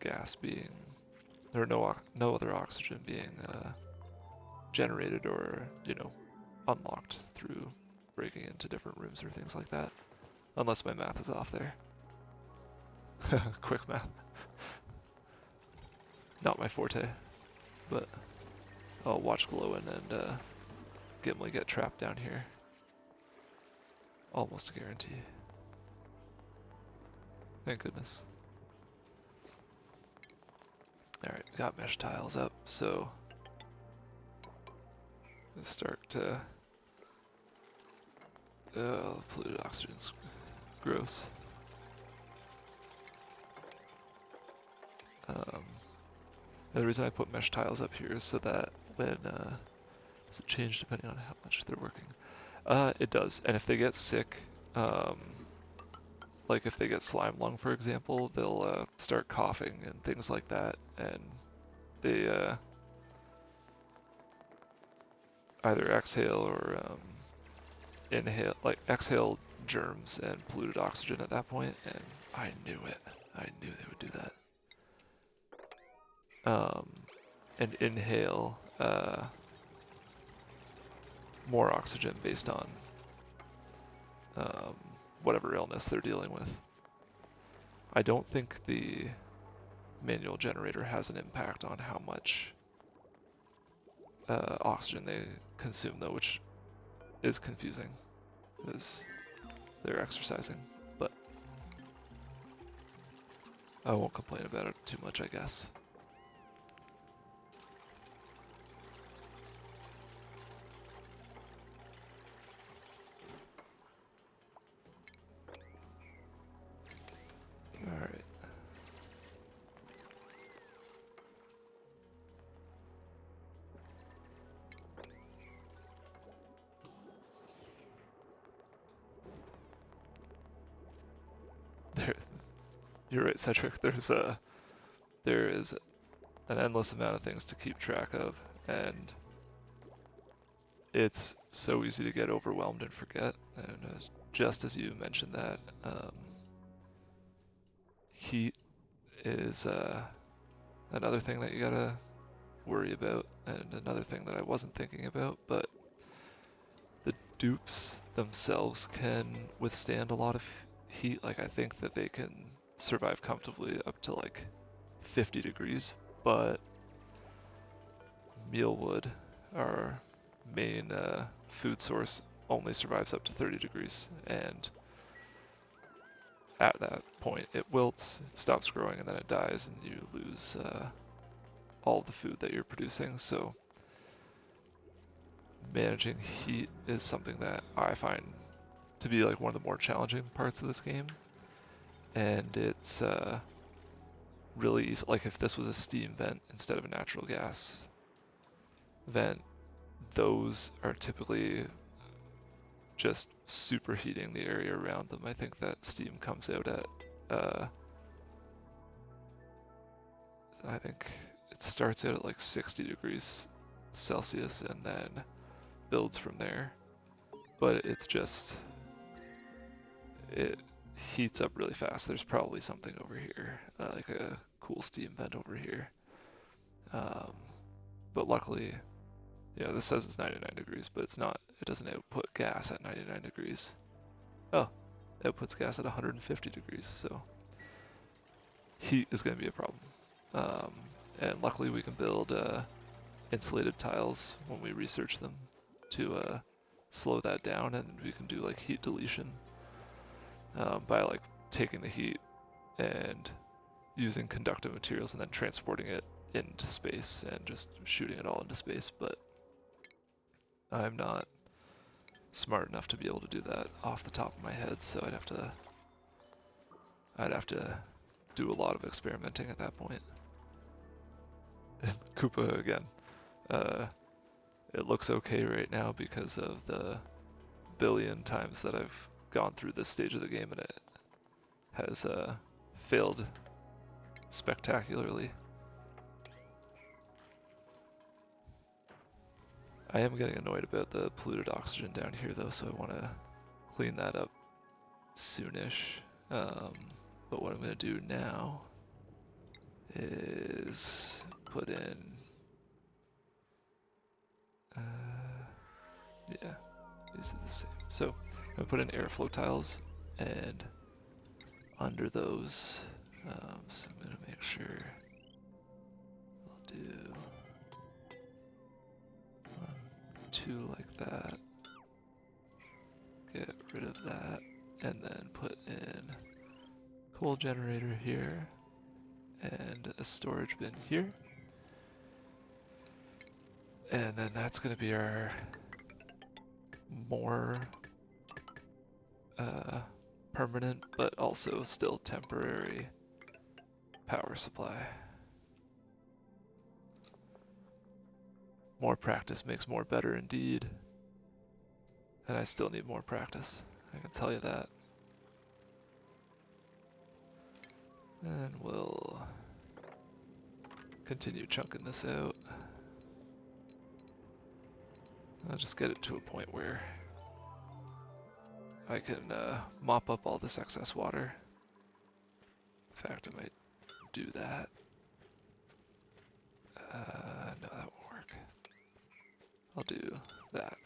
gas being, or no other oxygen being generated or, you know, unlocked through breaking into different rooms or things like that. Unless my math is off there. Quick math. Not my forte, but I'll watch Glowin and Gimli get trapped down here. Almost a guarantee. Thank goodness. Alright, we got mesh tiles up, so let's start to polluted oxygen's gross. And the reason I put mesh tiles up here is so that when does it change depending on how much they're working? It does, and if they get sick, like if they get slime lung, for example, they'll start coughing and things like that, and they either exhale or inhale, like exhale germs and polluted oxygen at that point, and I knew it. I knew they would do that. And inhale more oxygen based on whatever illness they're dealing with. I don't think the manual generator has an impact on how much oxygen they consume, though, which is confusing because they're exercising, but I won't complain about it too much, I guess. Alright. you're right, Cedric. There is an endless amount of things to keep track of, and it's so easy to get overwhelmed and forget. And just as you mentioned that, heat is another thing that you gotta worry about, and another thing that I wasn't thinking about, but the dupes themselves can withstand a lot of heat. Like, I think that they can survive comfortably up to like 50 degrees, but mealwood, our main food source, only survives up to 30 degrees, and at that point it wilts, it stops growing, and then it dies, and you lose all of the food that you're producing. So managing heat is something that I find to be like one of the more challenging parts of this game, and it's really easy. Like, if this was a steam vent instead of a natural gas vent, those are typically just superheating the area around them. I think that steam comes out at I think it starts out at like 60 degrees Celsius and then builds from there. But it's just, it heats up really fast. There's probably something over here, like a cool steam vent over here. But luckily, this says it's 99 degrees, but it's not. It doesn't output gas at 99 degrees. Oh, it outputs gas at 150 degrees, so heat is going to be a problem. And luckily we can build insulated tiles when we research them to slow that down, and we can do like heat deletion by like taking the heat and using conductive materials and then transporting it into space and just shooting it all into space. But I'm not smart enough to be able to do that off the top of my head, so I'd have to do a lot of experimenting at that point. Koopa again. It looks okay right now because of the billion times that I've gone through this stage of the game, and it has failed spectacularly. I am getting annoyed about the polluted oxygen down here though, so I want to clean that up soonish. But what I'm going to do now is put in, yeah, these are the same. So I'm going to put in airflow tiles, and under those, so I'm going to make sure I'll do 1, 2 like that, get rid of that, and then put in coal generator here, and a storage bin here. And then that's going to be our more permanent, but also still temporary power supply. More practice makes more better indeed. And I still need more practice, I can tell you that. And we'll continue chunking this out. I'll just get it to a point where I can mop up all this excess water. In fact, I might do that. No, that won't work. I'll do that.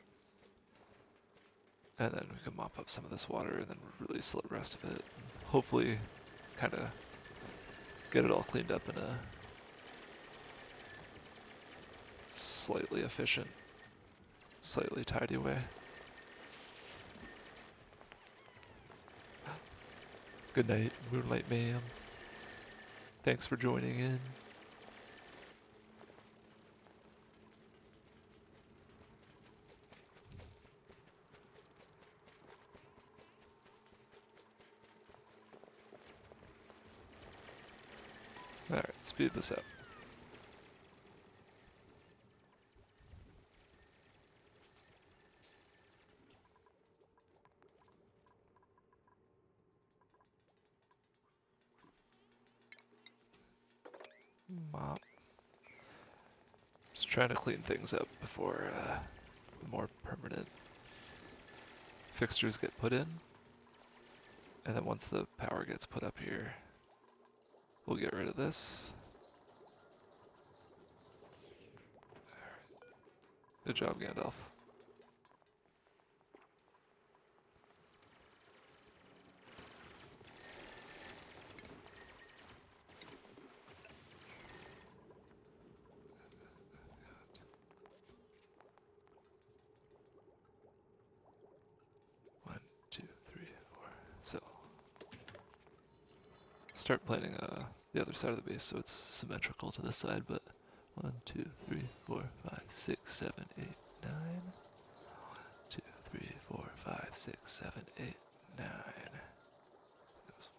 And then we can mop up some of this water and then release the rest of it. And hopefully kind of get it all cleaned up in a slightly efficient, slightly tidy way. Good night, Moonlight Mayhem. Thanks for joining in. Alright, speed this up. Mop. Just trying to clean things up before more permanent fixtures get put in. And then once the power gets put up here, we'll get rid of this. Good job, Gandalf. One, two, three, four. So start planting the other side of the base so it's symmetrical to this side, but 1, 2, 3, 4, 5, 6, 7, 8, 9. 2, 3, 4, 5, 6, 7, 8, 9. That was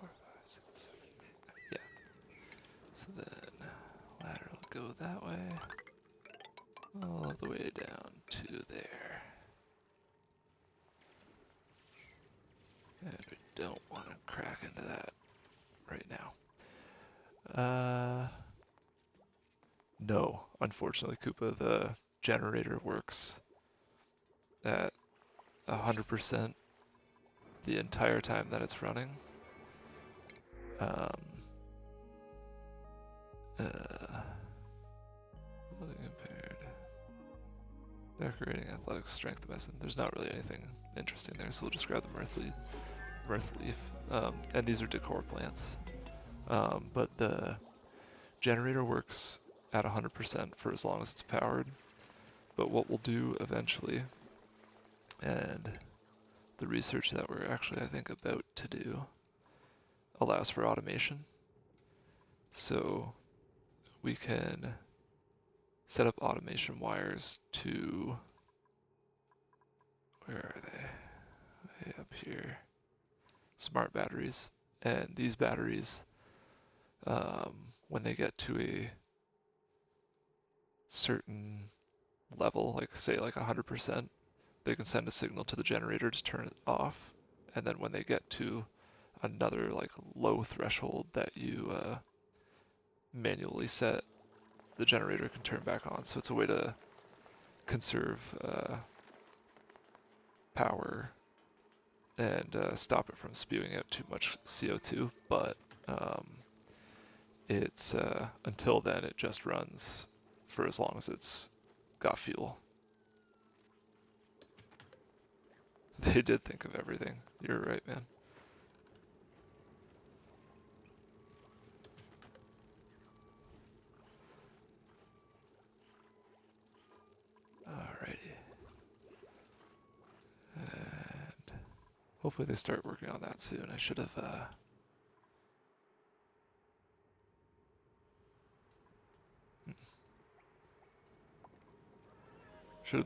4, 5, 6, 7, 8, 9. Yeah. So then ladder will go that way, all the way down to there. And we don't want to crack into that right now. No, unfortunately, Koopa, the generator works at 100% the entire time that it's running. Loading impaired. Decorating athletic strength medicine. There's not really anything interesting there, so we'll just grab the mirth leaf. And these are decor plants. But the generator works at 100% for as long as it's powered. But what we'll do eventually, and the research that we're actually, I think, about to do, allows for automation. So we can set up automation wires to, where are they? Way up here. Smart batteries. And these batteries, when they get to a certain level, like say like 100%, they can send a signal to the generator to turn it off. And then when they get to another like low threshold that you manually set, the generator can turn back on. So it's a way to conserve power and stop it from spewing out too much CO2. But it's until then it just runs for as long as it's got fuel. They did think of everything. You're right, man. Alrighty. And hopefully they start working on that soon. I should have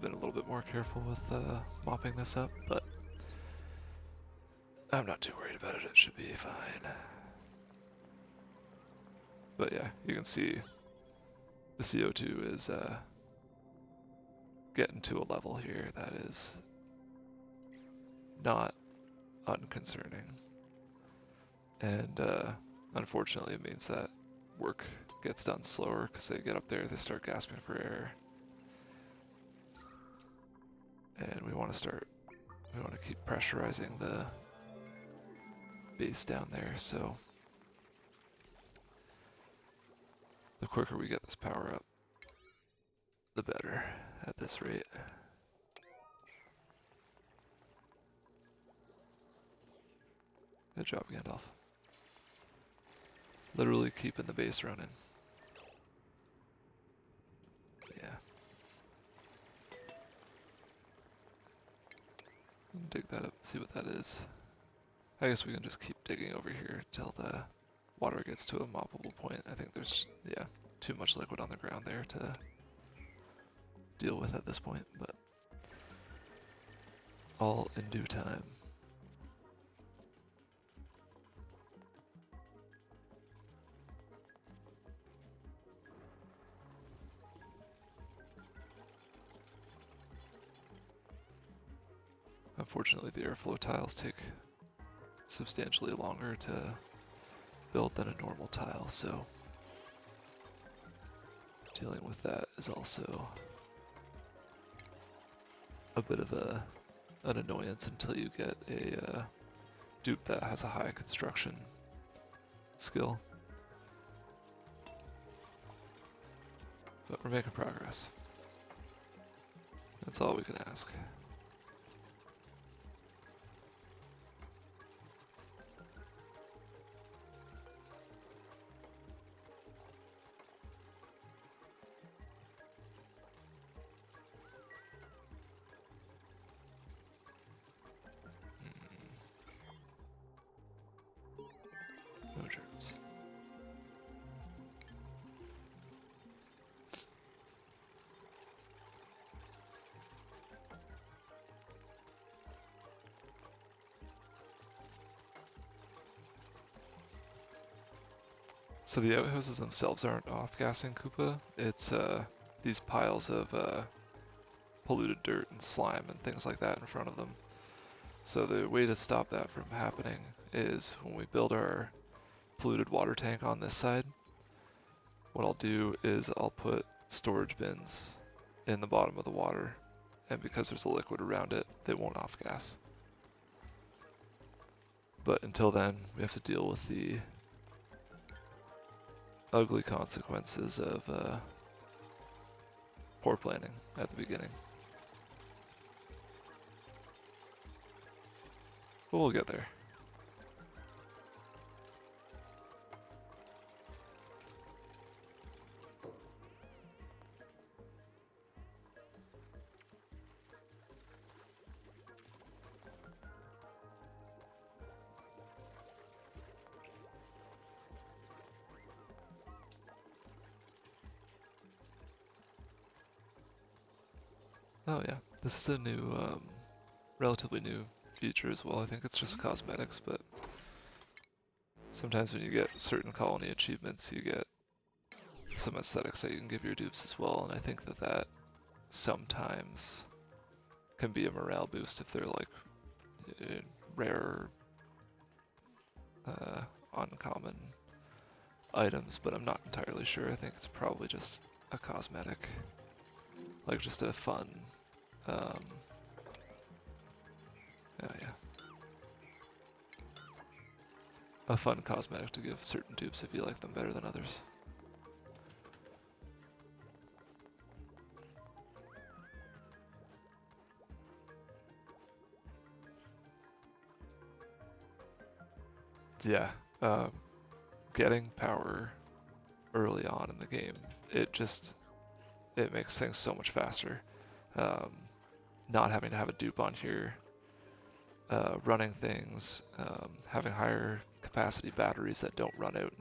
been a little bit more careful with mopping this up, but I'm not too worried about it. It should be fine. But yeah, you can see the CO2 is getting to a level here that is not unconcerning. And unfortunately it means that work gets done slower because they get up there, they start gasping for air. And we want to keep pressurizing the base down there, so the quicker we get this power up, the better at this rate. Good job, Gandalf. Literally keeping the base running. Yeah. Dig that up and see what that is. I guess we can just keep digging over here till the water gets to a moppable point. I think there's, yeah, too much liquid on the ground there to deal with at this point, but all in due time. Unfortunately, the airflow tiles take substantially longer to build than a normal tile, so dealing with that is also a bit of an annoyance until you get a dupe that has a high construction skill. But we're making progress. That's all we can ask. No germs. So the outhouses themselves aren't off-gassing Koopa, it's these piles of polluted dirt and slime and things like that in front of them. So the way to stop that from happening is when we build our polluted water tank on this side, what I'll do is I'll put storage bins in the bottom of the water, and because there's a liquid around it, they won't off-gas. But until then, we have to deal with the ugly consequences of poor planning at the beginning. But we'll get there. Oh yeah, this is a new, relatively new feature as well. I think it's just cosmetics, but sometimes when you get certain colony achievements, you get some aesthetics that you can give your dupes as well, and I think that that sometimes can be a morale boost if they're like rare, uncommon items, but I'm not entirely sure. I think it's probably just a cosmetic, like just a fun, oh yeah, a fun cosmetic to give certain dupes if you like them better than others. Yeah, getting power early on in the game, it makes things so much faster. Not having to have a dupe on here, running things, having higher capacity batteries that don't run out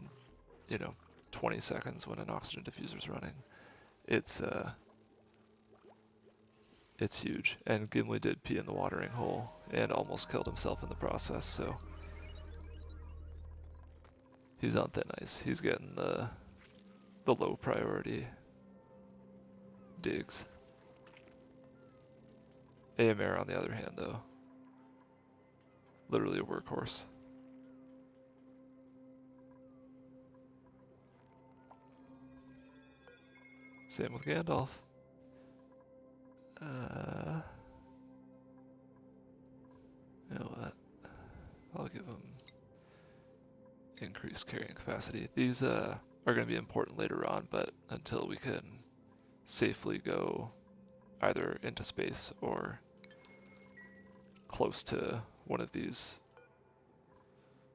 in, 20 seconds when an oxygen diffuser's running. It's huge. And Gimli did pee in the watering hole and almost killed himself in the process, so he's on thin ice. He's getting the low priority digs. AMR on the other hand though, literally a workhorse. Same with Gandalf. You know what? I'll give him increased carrying capacity. These are going to be important later on, but until we can safely go either into space or close to one of these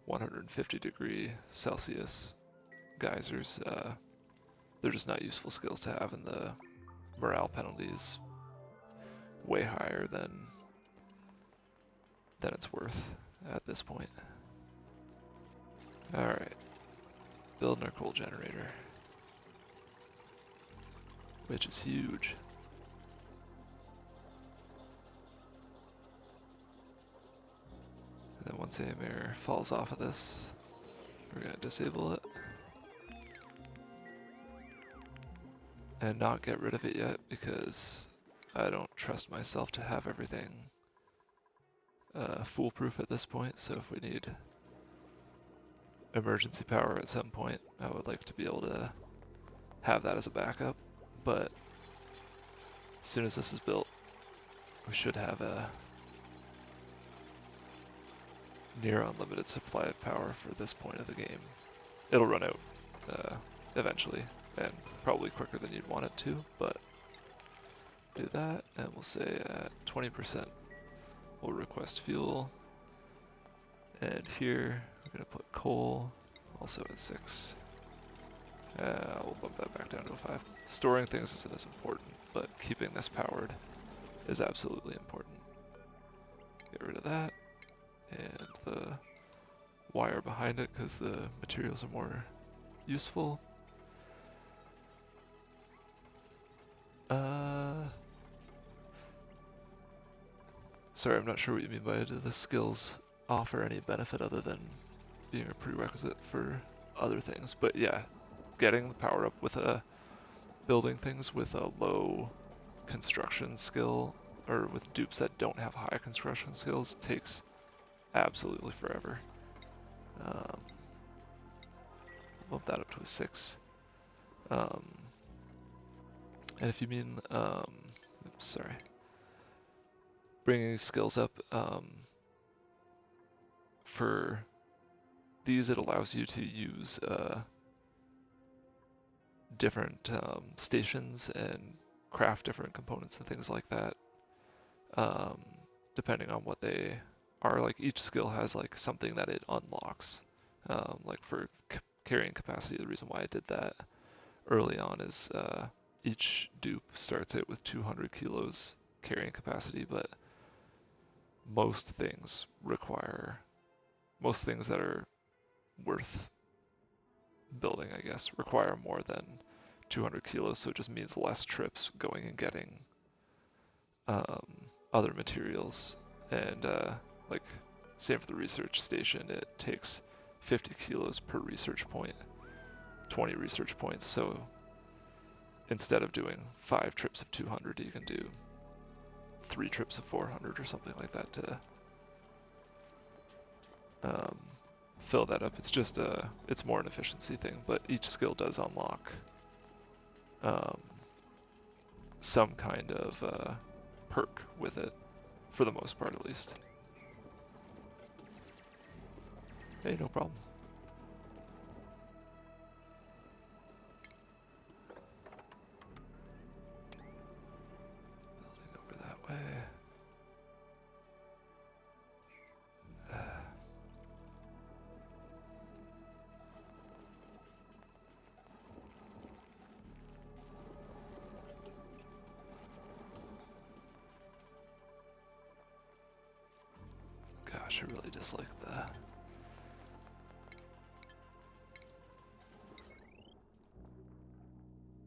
150°C geysers, they're just not useful skills to have, and the morale penalties way higher than it's worth at this point. Alright, building our coal generator, which is huge. And then once AMR falls off of this, we're going to disable it. And not get rid of it yet because I don't trust myself to have everything foolproof at this point, so if we need emergency power at some point. I would like to be able to have that as a backup, but as soon as this is built, we should have a near unlimited supply of power for this point of the game. It'll run out eventually, and probably quicker than you'd want it to, but do that, and we'll say at 20% we'll request fuel, and here we're going to put coal, also at 6. We'll bump that back down to a 5. Storing things isn't as important, but keeping this powered is absolutely important. Get rid of that, and the wire behind it because the materials are more useful. Sorry, I'm not sure what you mean by do the skills offer any benefit other than being a prerequisite for other things. But yeah, getting the power up with building things with a low construction skill, or with dupes that don't have high construction skills, takes absolutely forever. Bump that up to a 6. And if you mean, sorry, bringing these skills up, for these it allows you to use different stations and craft different components and things like that, depending on what they are. Like each skill has like something that it unlocks. Like for carrying capacity, the reason why I did that early on is each dupe starts out with 200 kilos carrying capacity, but most things that are worth building, I guess, require more than 200 kilos, so it just means less trips going and getting other materials. And like, same for the research station, it takes 50 kilos per research point, 20 research points, so instead of doing 5 trips of 200, you can do 3 trips of 400 or something like that to fill that up. It's just it's more an efficiency thing, but each skill does unlock some kind of perk with it, for the most part at least. Hey, no problem. Building over that way. Gosh, I really dislike that.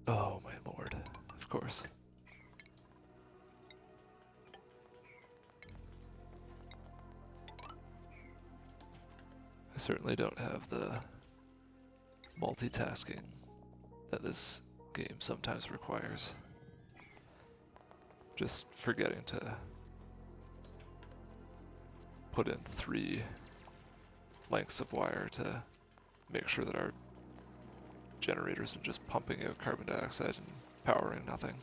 Oh my lord, of course. I certainly don't have the multitasking that this game sometimes requires. Just forgetting to put in 3 lengths of wire to make sure that our generator isn't just pumping out carbon dioxide and powering nothing.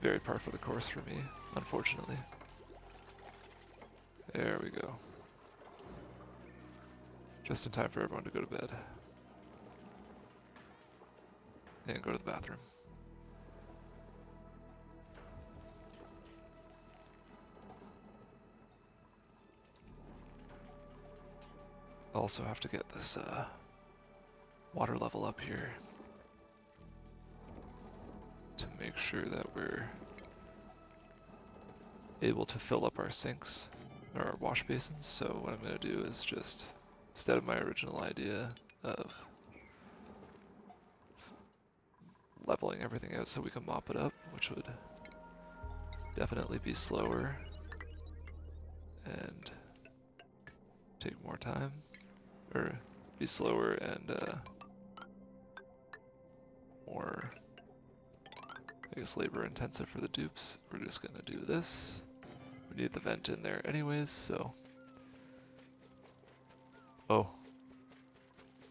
Very par for the course for me, unfortunately. There we go. Just in time for everyone to go to bed. And go to the bathroom. Also have to get this water level up here to make sure that we're able to fill up our sinks or our wash basins. So what I'm going to do is just, instead of my original idea of leveling everything out so we can mop it up, which would definitely be slower and take more time, or be slower and more, I guess, labor intensive for the dupes. We're just gonna do this. We need the vent in there anyways, so Oh,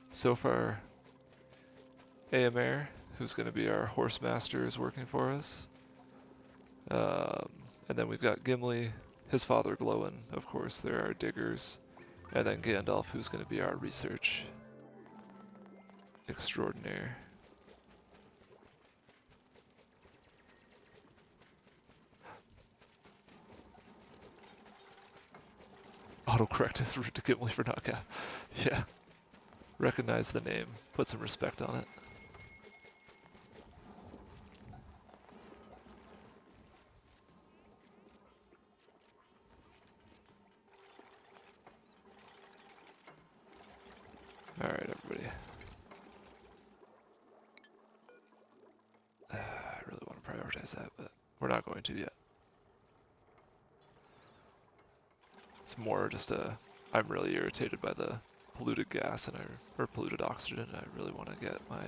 so far AMR, who's going to be our horse master, is working for us. And then we've got Gimli, his father Glowin, of course, they're our diggers. And then Gandalf, who's going to be our research extraordinaire. Autocorrect is rude to Gimli for not Yeah. Recognize the name. Put some respect on it. Alright, everybody. I really want to prioritize that, but we're not going to yet. It's more just I'm really irritated by the polluted gas or polluted oxygen, and I really want to get my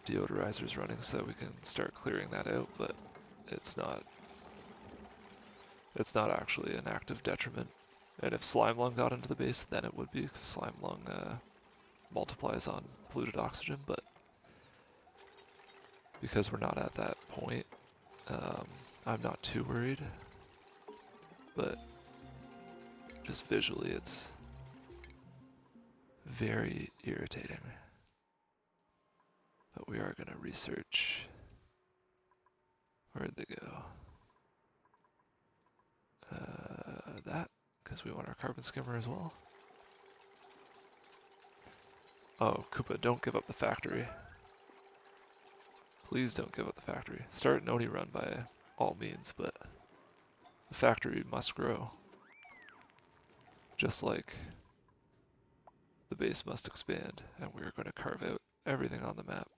deodorizers running so that we can start clearing that out, but it's not actually an active detriment. And if slime lung got into the base, then it would be, because slime lung multiplies on polluted oxygen, but because we're not at that point, I'm not too worried. But just visually, it's very irritating. But we are going to research. Where'd they go? That, because we want our carbon skimmer as well. Oh, Koopa, don't give up the factory. Please don't give up the factory. Start an Oni run by all means, but the factory must grow. Just like the base must expand, and we're going to carve out everything on the map.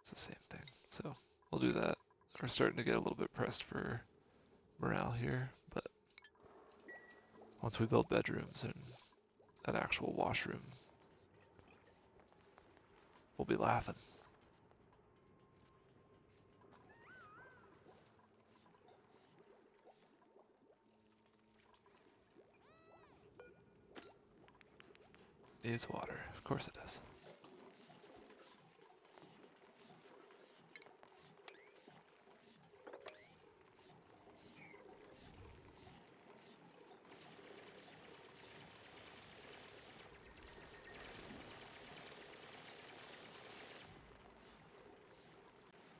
It's the same thing, so we'll do that. We're starting to get a little bit pressed for morale here, but once we build bedrooms and an actual washroom, we'll be laughing. Needs water, of course it does.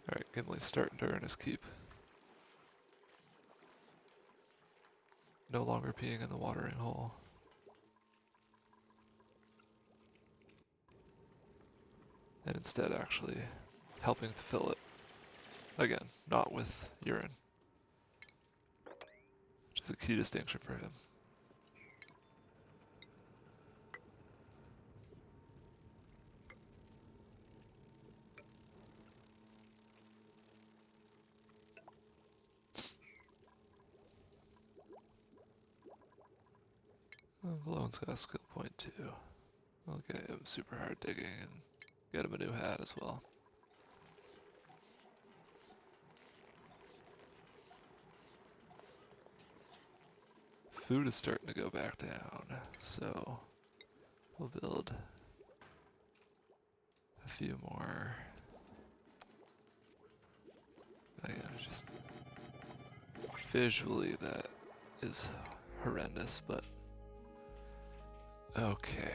Alright, Gimli's starting to earn his keep. No longer peeing in the watering hole. And instead actually helping to fill it. Again, not with urine. Which is a key distinction for him. Valone's got a skill point too. I'll get him super hard digging and get him a new hat as well. Food is starting to go back down, so we'll build a few more. Again, just visually that is horrendous, but okay.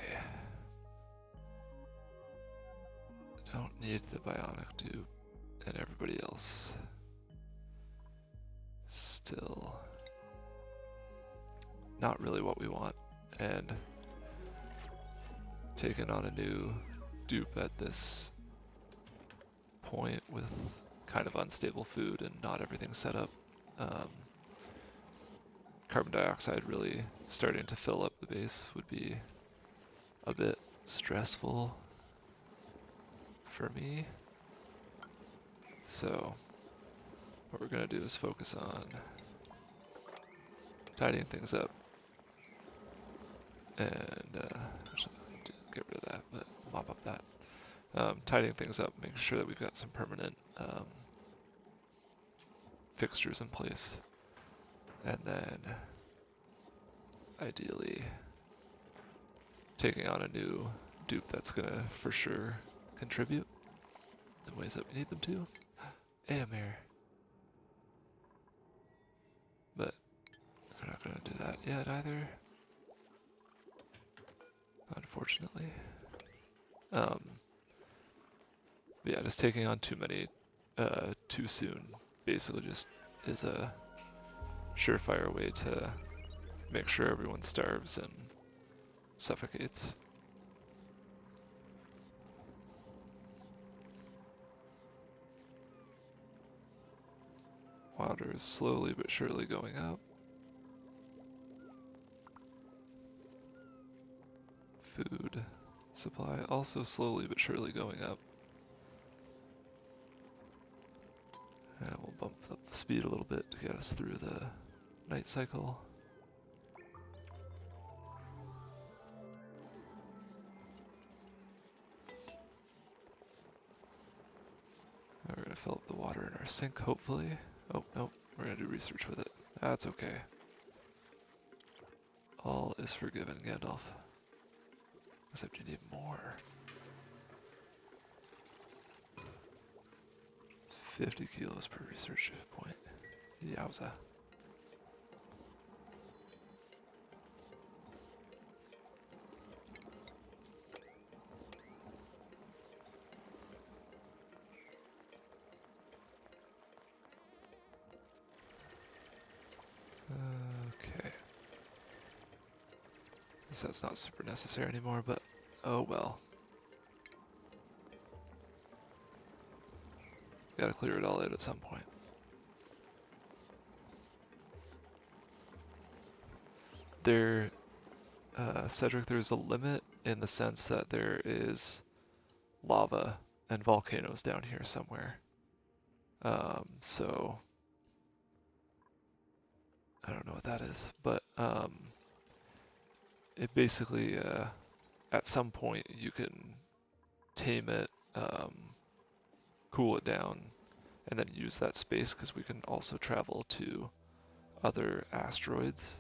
Don't need the bionic dupe, and everybody else still not really what we want, and taking on a new dupe at this point with kind of unstable food and not everything set up. Carbon dioxide really starting to fill up the base would be a bit stressful for me. So what we're going to do is focus on tidying things up and actually get rid of that, but that. Tidying things up, making sure that we've got some permanent fixtures in place, and then ideally taking on a new dupe that's gonna for sure contribute in ways that we need them to. Amir. But we're not gonna do that yet either, unfortunately. But yeah, just taking on too many too soon basically just is a surefire way to make sure everyone starves and suffocates. Water is slowly but surely going up. Food supply also slowly but surely going up. And we'll bump up the speed a little bit to get us through the night cycle. We're gonna fill up the water in our sink, hopefully. Oh, no, we're gonna do research with it. That's okay. All is forgiven, Gandalf. Except you need more. 50 kilos per research point. Yowza. Okay. Guess that's not super necessary anymore, but oh well. Gotta clear it all out at some point. Cedric, there's a limit in the sense that there is lava and volcanoes down here somewhere. So I don't know what that is, but it basically at some point you can tame it, cool it down, and then use that space because we can also travel to other asteroids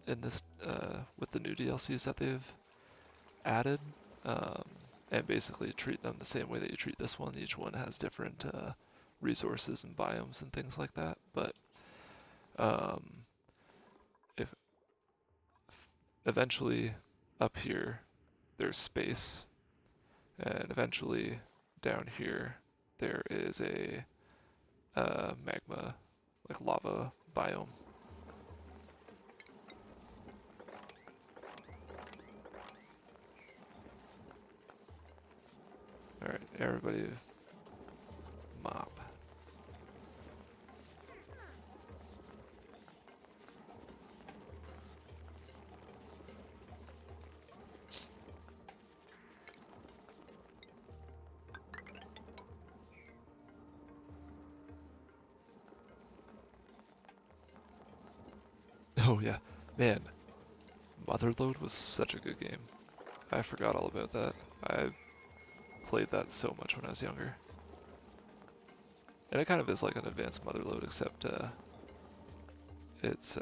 in this with the new DLCs that they've added, and basically treat them the same way that you treat this one. Each one has different resources and biomes and things like that, but if eventually up here there's space, and eventually down here there is a magma, like lava biome. Alright, everybody mop. Oh yeah, man, Motherload was such a good game. I forgot all about that. I played that so much when I was younger. And it kind of is like an advanced Motherload, except it's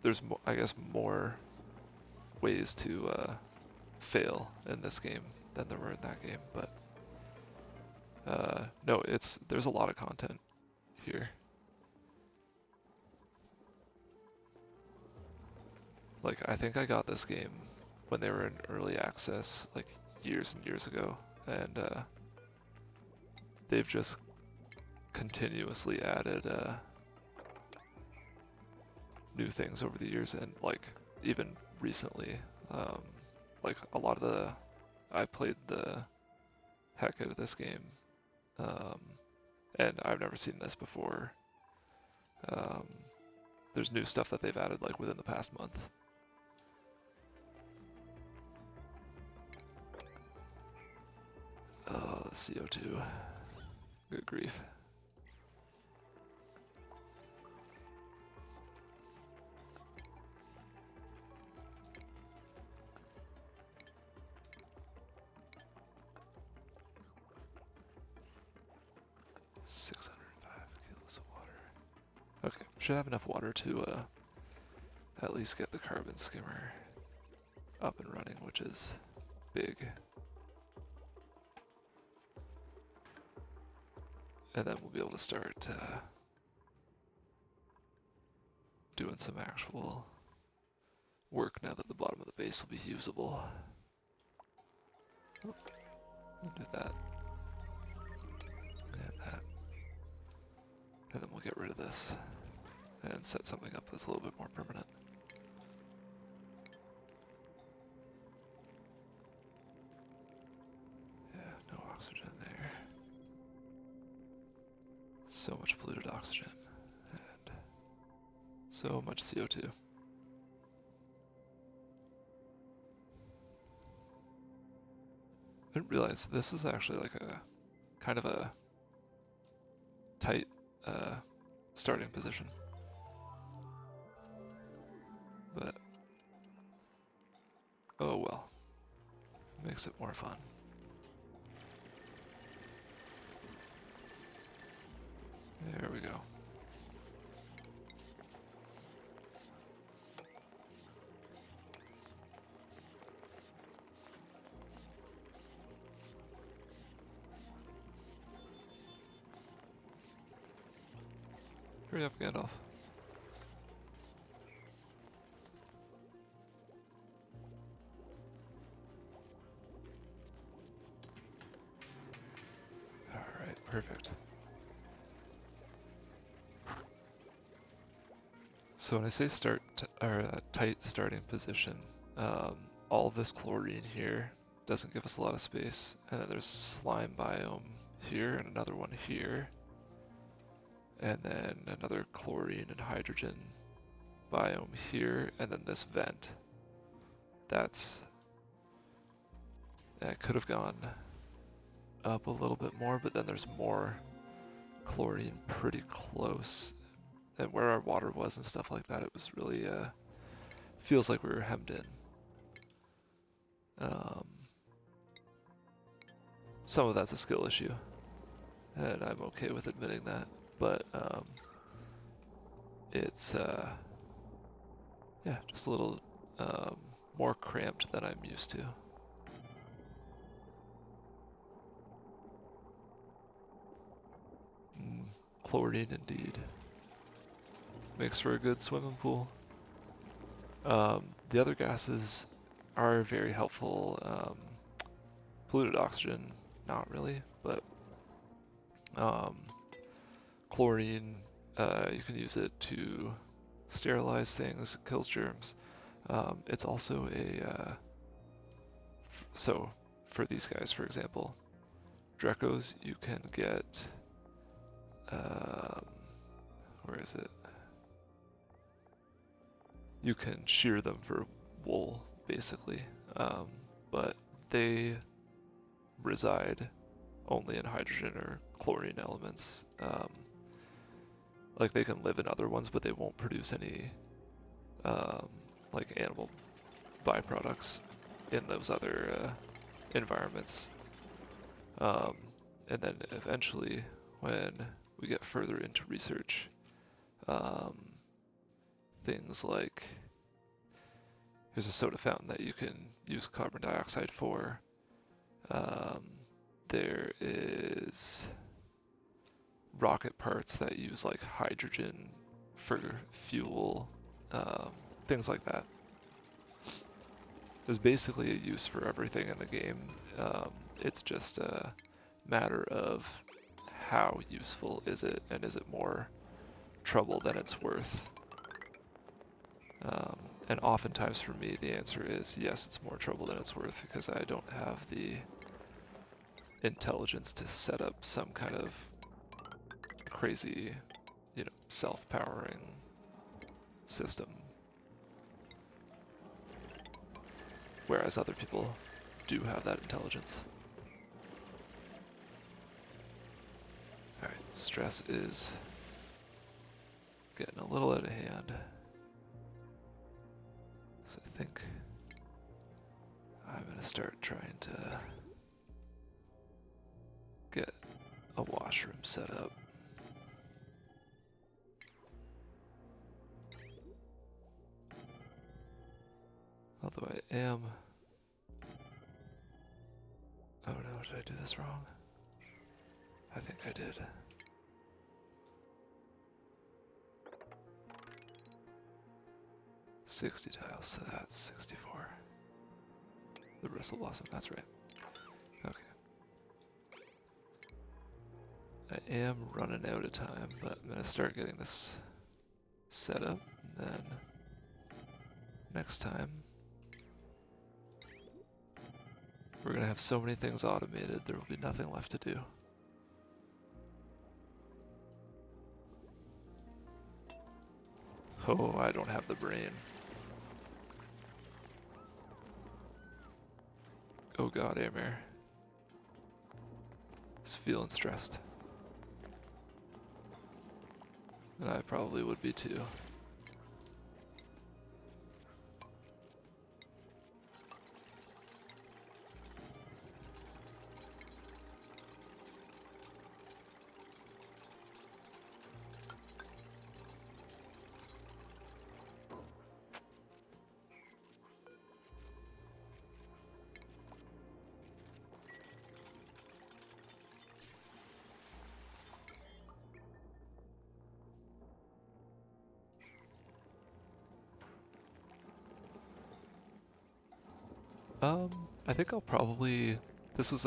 there's I guess more ways to fail in this game than there were in that game, but no, there's a lot of content here. Like, I think I got this game when they were in early access, like years and years ago, and they've just continuously added new things over the years, and like even recently, like a lot of I played the heck out of this game, and I've never seen this before. There's new stuff that they've added like within the past month. Oh, the CO2. Good grief. 605 kilos of water. Okay, should have enough water to at least get the carbon skimmer up and running, which is big. And then we'll be able to start doing some actual work now that the bottom of the base will be usable. Oh, we'll do that. And that. And then we'll get rid of this and set something up that's a little bit more permanent. Yeah, no oxygen there. So much polluted oxygen and so much CO2. I didn't realize this is actually like a kind of a tight starting position. But oh well, makes it more fun. There we go. Hurry up, Gandalf. Alright, perfect. So when I say tight starting position, all this chlorine here doesn't give us a lot of space, and then there's slime biome here and another one here, and then another chlorine and hydrogen biome here, and then this vent. That could have gone up a little bit more, but then there's more chlorine pretty close. And where our water was and stuff like that, it was really, feels like we were hemmed in. Some of that's a skill issue, and I'm okay with admitting that, but it's, yeah, just a little more cramped than I'm used to. Chlorine indeed. Makes for a good swimming pool. The other gases are very helpful. Polluted oxygen, not really, but chlorine, you can use it to sterilize things, it kills germs. It's also so for these guys, for example, Drecos, you can get, where is it? You can shear them for wool, basically, but they reside only in hydrogen or chlorine elements. Like they can live in other ones, but they won't produce any like animal byproducts in those other environments. And then eventually, when we get further into research, things like here's a soda fountain that you can use carbon dioxide for. There is rocket parts that use like hydrogen for fuel, things like that. There's basically a use for everything in the game. It's just a matter of how useful is it, and is it more trouble than it's worth? And oftentimes for me, the answer is yes, it's more trouble than it's worth, because I don't have the intelligence to set up some kind of crazy, self-powering system. Whereas other people do have that intelligence. Alright, stress is getting a little out of hand. So I think I'm going to start trying to get a washroom set up. So I am... Oh no, did I do this wrong? I think I did. $60 tiles, so that's 64. The Bristle Blossom, that's right. Okay. I am running out of time, but I'm gonna start getting this set up, and then next time we're gonna have so many things automated, there will be nothing left to do. Oh, I don't have the brain. Oh god, Amir. He's feeling stressed. And I probably would be too. I think I'll probably, this was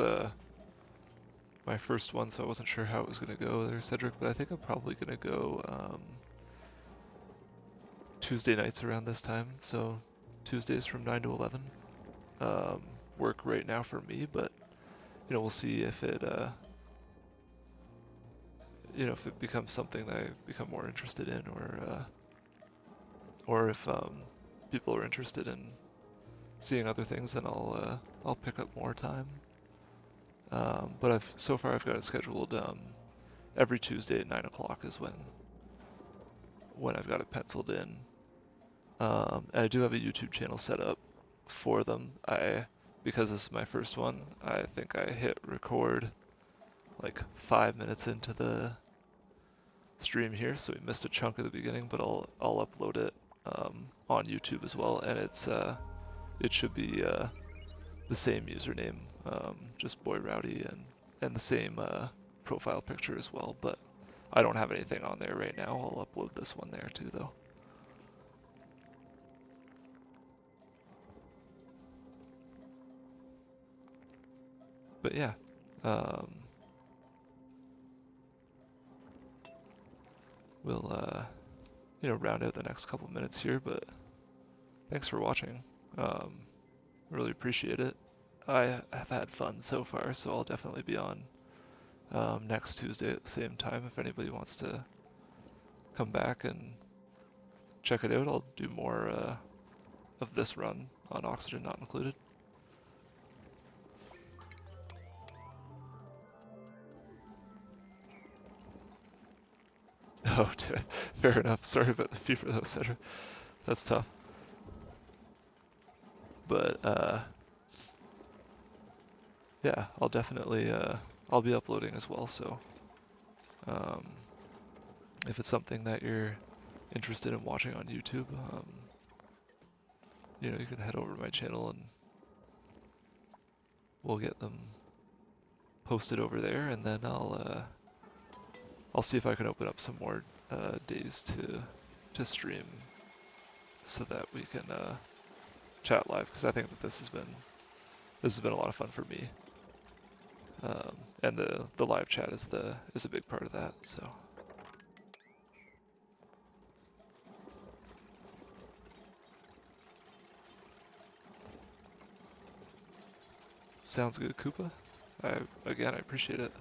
my first one, so I wasn't sure how it was gonna go there, Cedric, but I think I'm probably gonna go Tuesday nights around this time, so Tuesdays from 9 to 11 work right now for me, but you know, we'll see if it you know, if it becomes something that I become more interested in, or if people are interested in seeing other things, then I'll pick up more time. But so far I've got it scheduled every Tuesday at 9 o'clock is when I've got it penciled in. And I do have a YouTube channel set up for them. Because this is my first one, I think I hit record like 5 minutes into the stream here, so we missed a chunk at the beginning, but I'll upload it on YouTube as well, and it should be the same username, just Boy Rowdy, and the same profile picture as well, but I don't have anything on there right now. I'll upload this one there too, though. But yeah, we'll you know, round out the next couple minutes here, but thanks for watching. Really appreciate it. I have had fun so far, so I'll definitely be on next Tuesday at the same time. If anybody wants to come back and check it out, I'll do more of this run on Oxygen Not Included. Oh, dude, fair enough. Sorry about the fever though, Cedric. That's tough. But yeah, I'll definitely I'll be uploading as well. So if it's something that you're interested in watching on YouTube, you know, you can head over to my channel and we'll get them posted over there, and then I'll see if I can open up some more days to stream so that we can chat live, because I think that this has been a lot of fun for me, and the live chat is a big part of that. So sounds good, Koopa. Again, I appreciate it.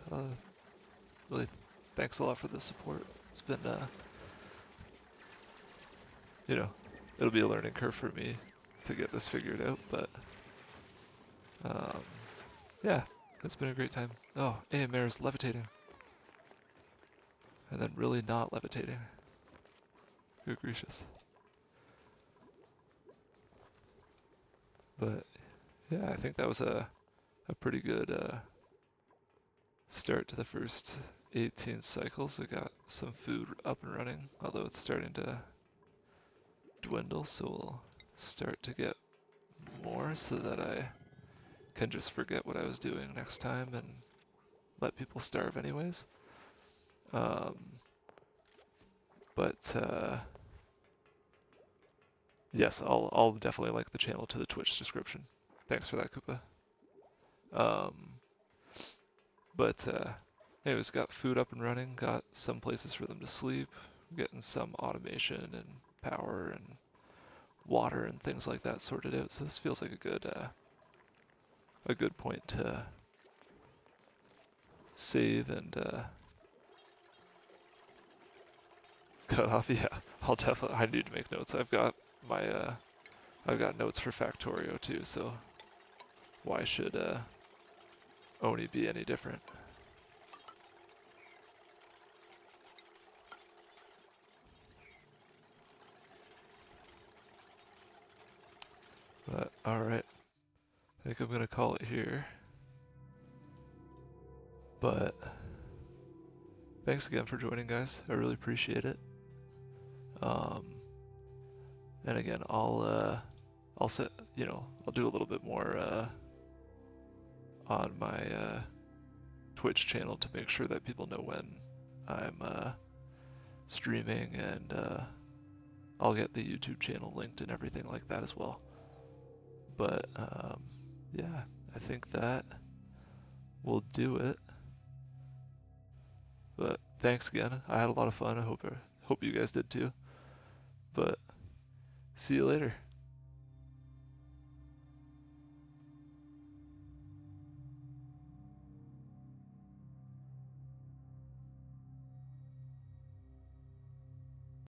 Really, thanks a lot for the support. It's been you know, it'll be a learning curve for me to get this figured out, but yeah, it's been a great time. Oh, AMR is levitating. And then really not levitating. Good gracious. But yeah, I think that was a pretty good start to the first 18 cycles. I got some food up and running, although it's starting to dwindle, so we'll start to get more so that I can just forget what I was doing next time and let people starve anyways. Um, but yes, I'll definitely link the channel to the Twitch description. Thanks for that, Koopa. Um, but anyways, got food up and running, got some places for them to sleep, getting some automation and power and water and things like that sorted out. So this feels like a good point to save and cut off. Yeah, I need to make notes. I've got I've got notes for Factorio too. So why should Oni be any different? But all right, I think I'm gonna call it here. But thanks again for joining, guys. I really appreciate it. Um, and again, I'll set, I'll do a little bit more on my Twitch channel to make sure that people know when I'm streaming, and I'll get the YouTube channel linked and everything like that as well. But yeah, I think that will do it. But thanks again. I had a lot of fun. I hope you guys did too. But see you later.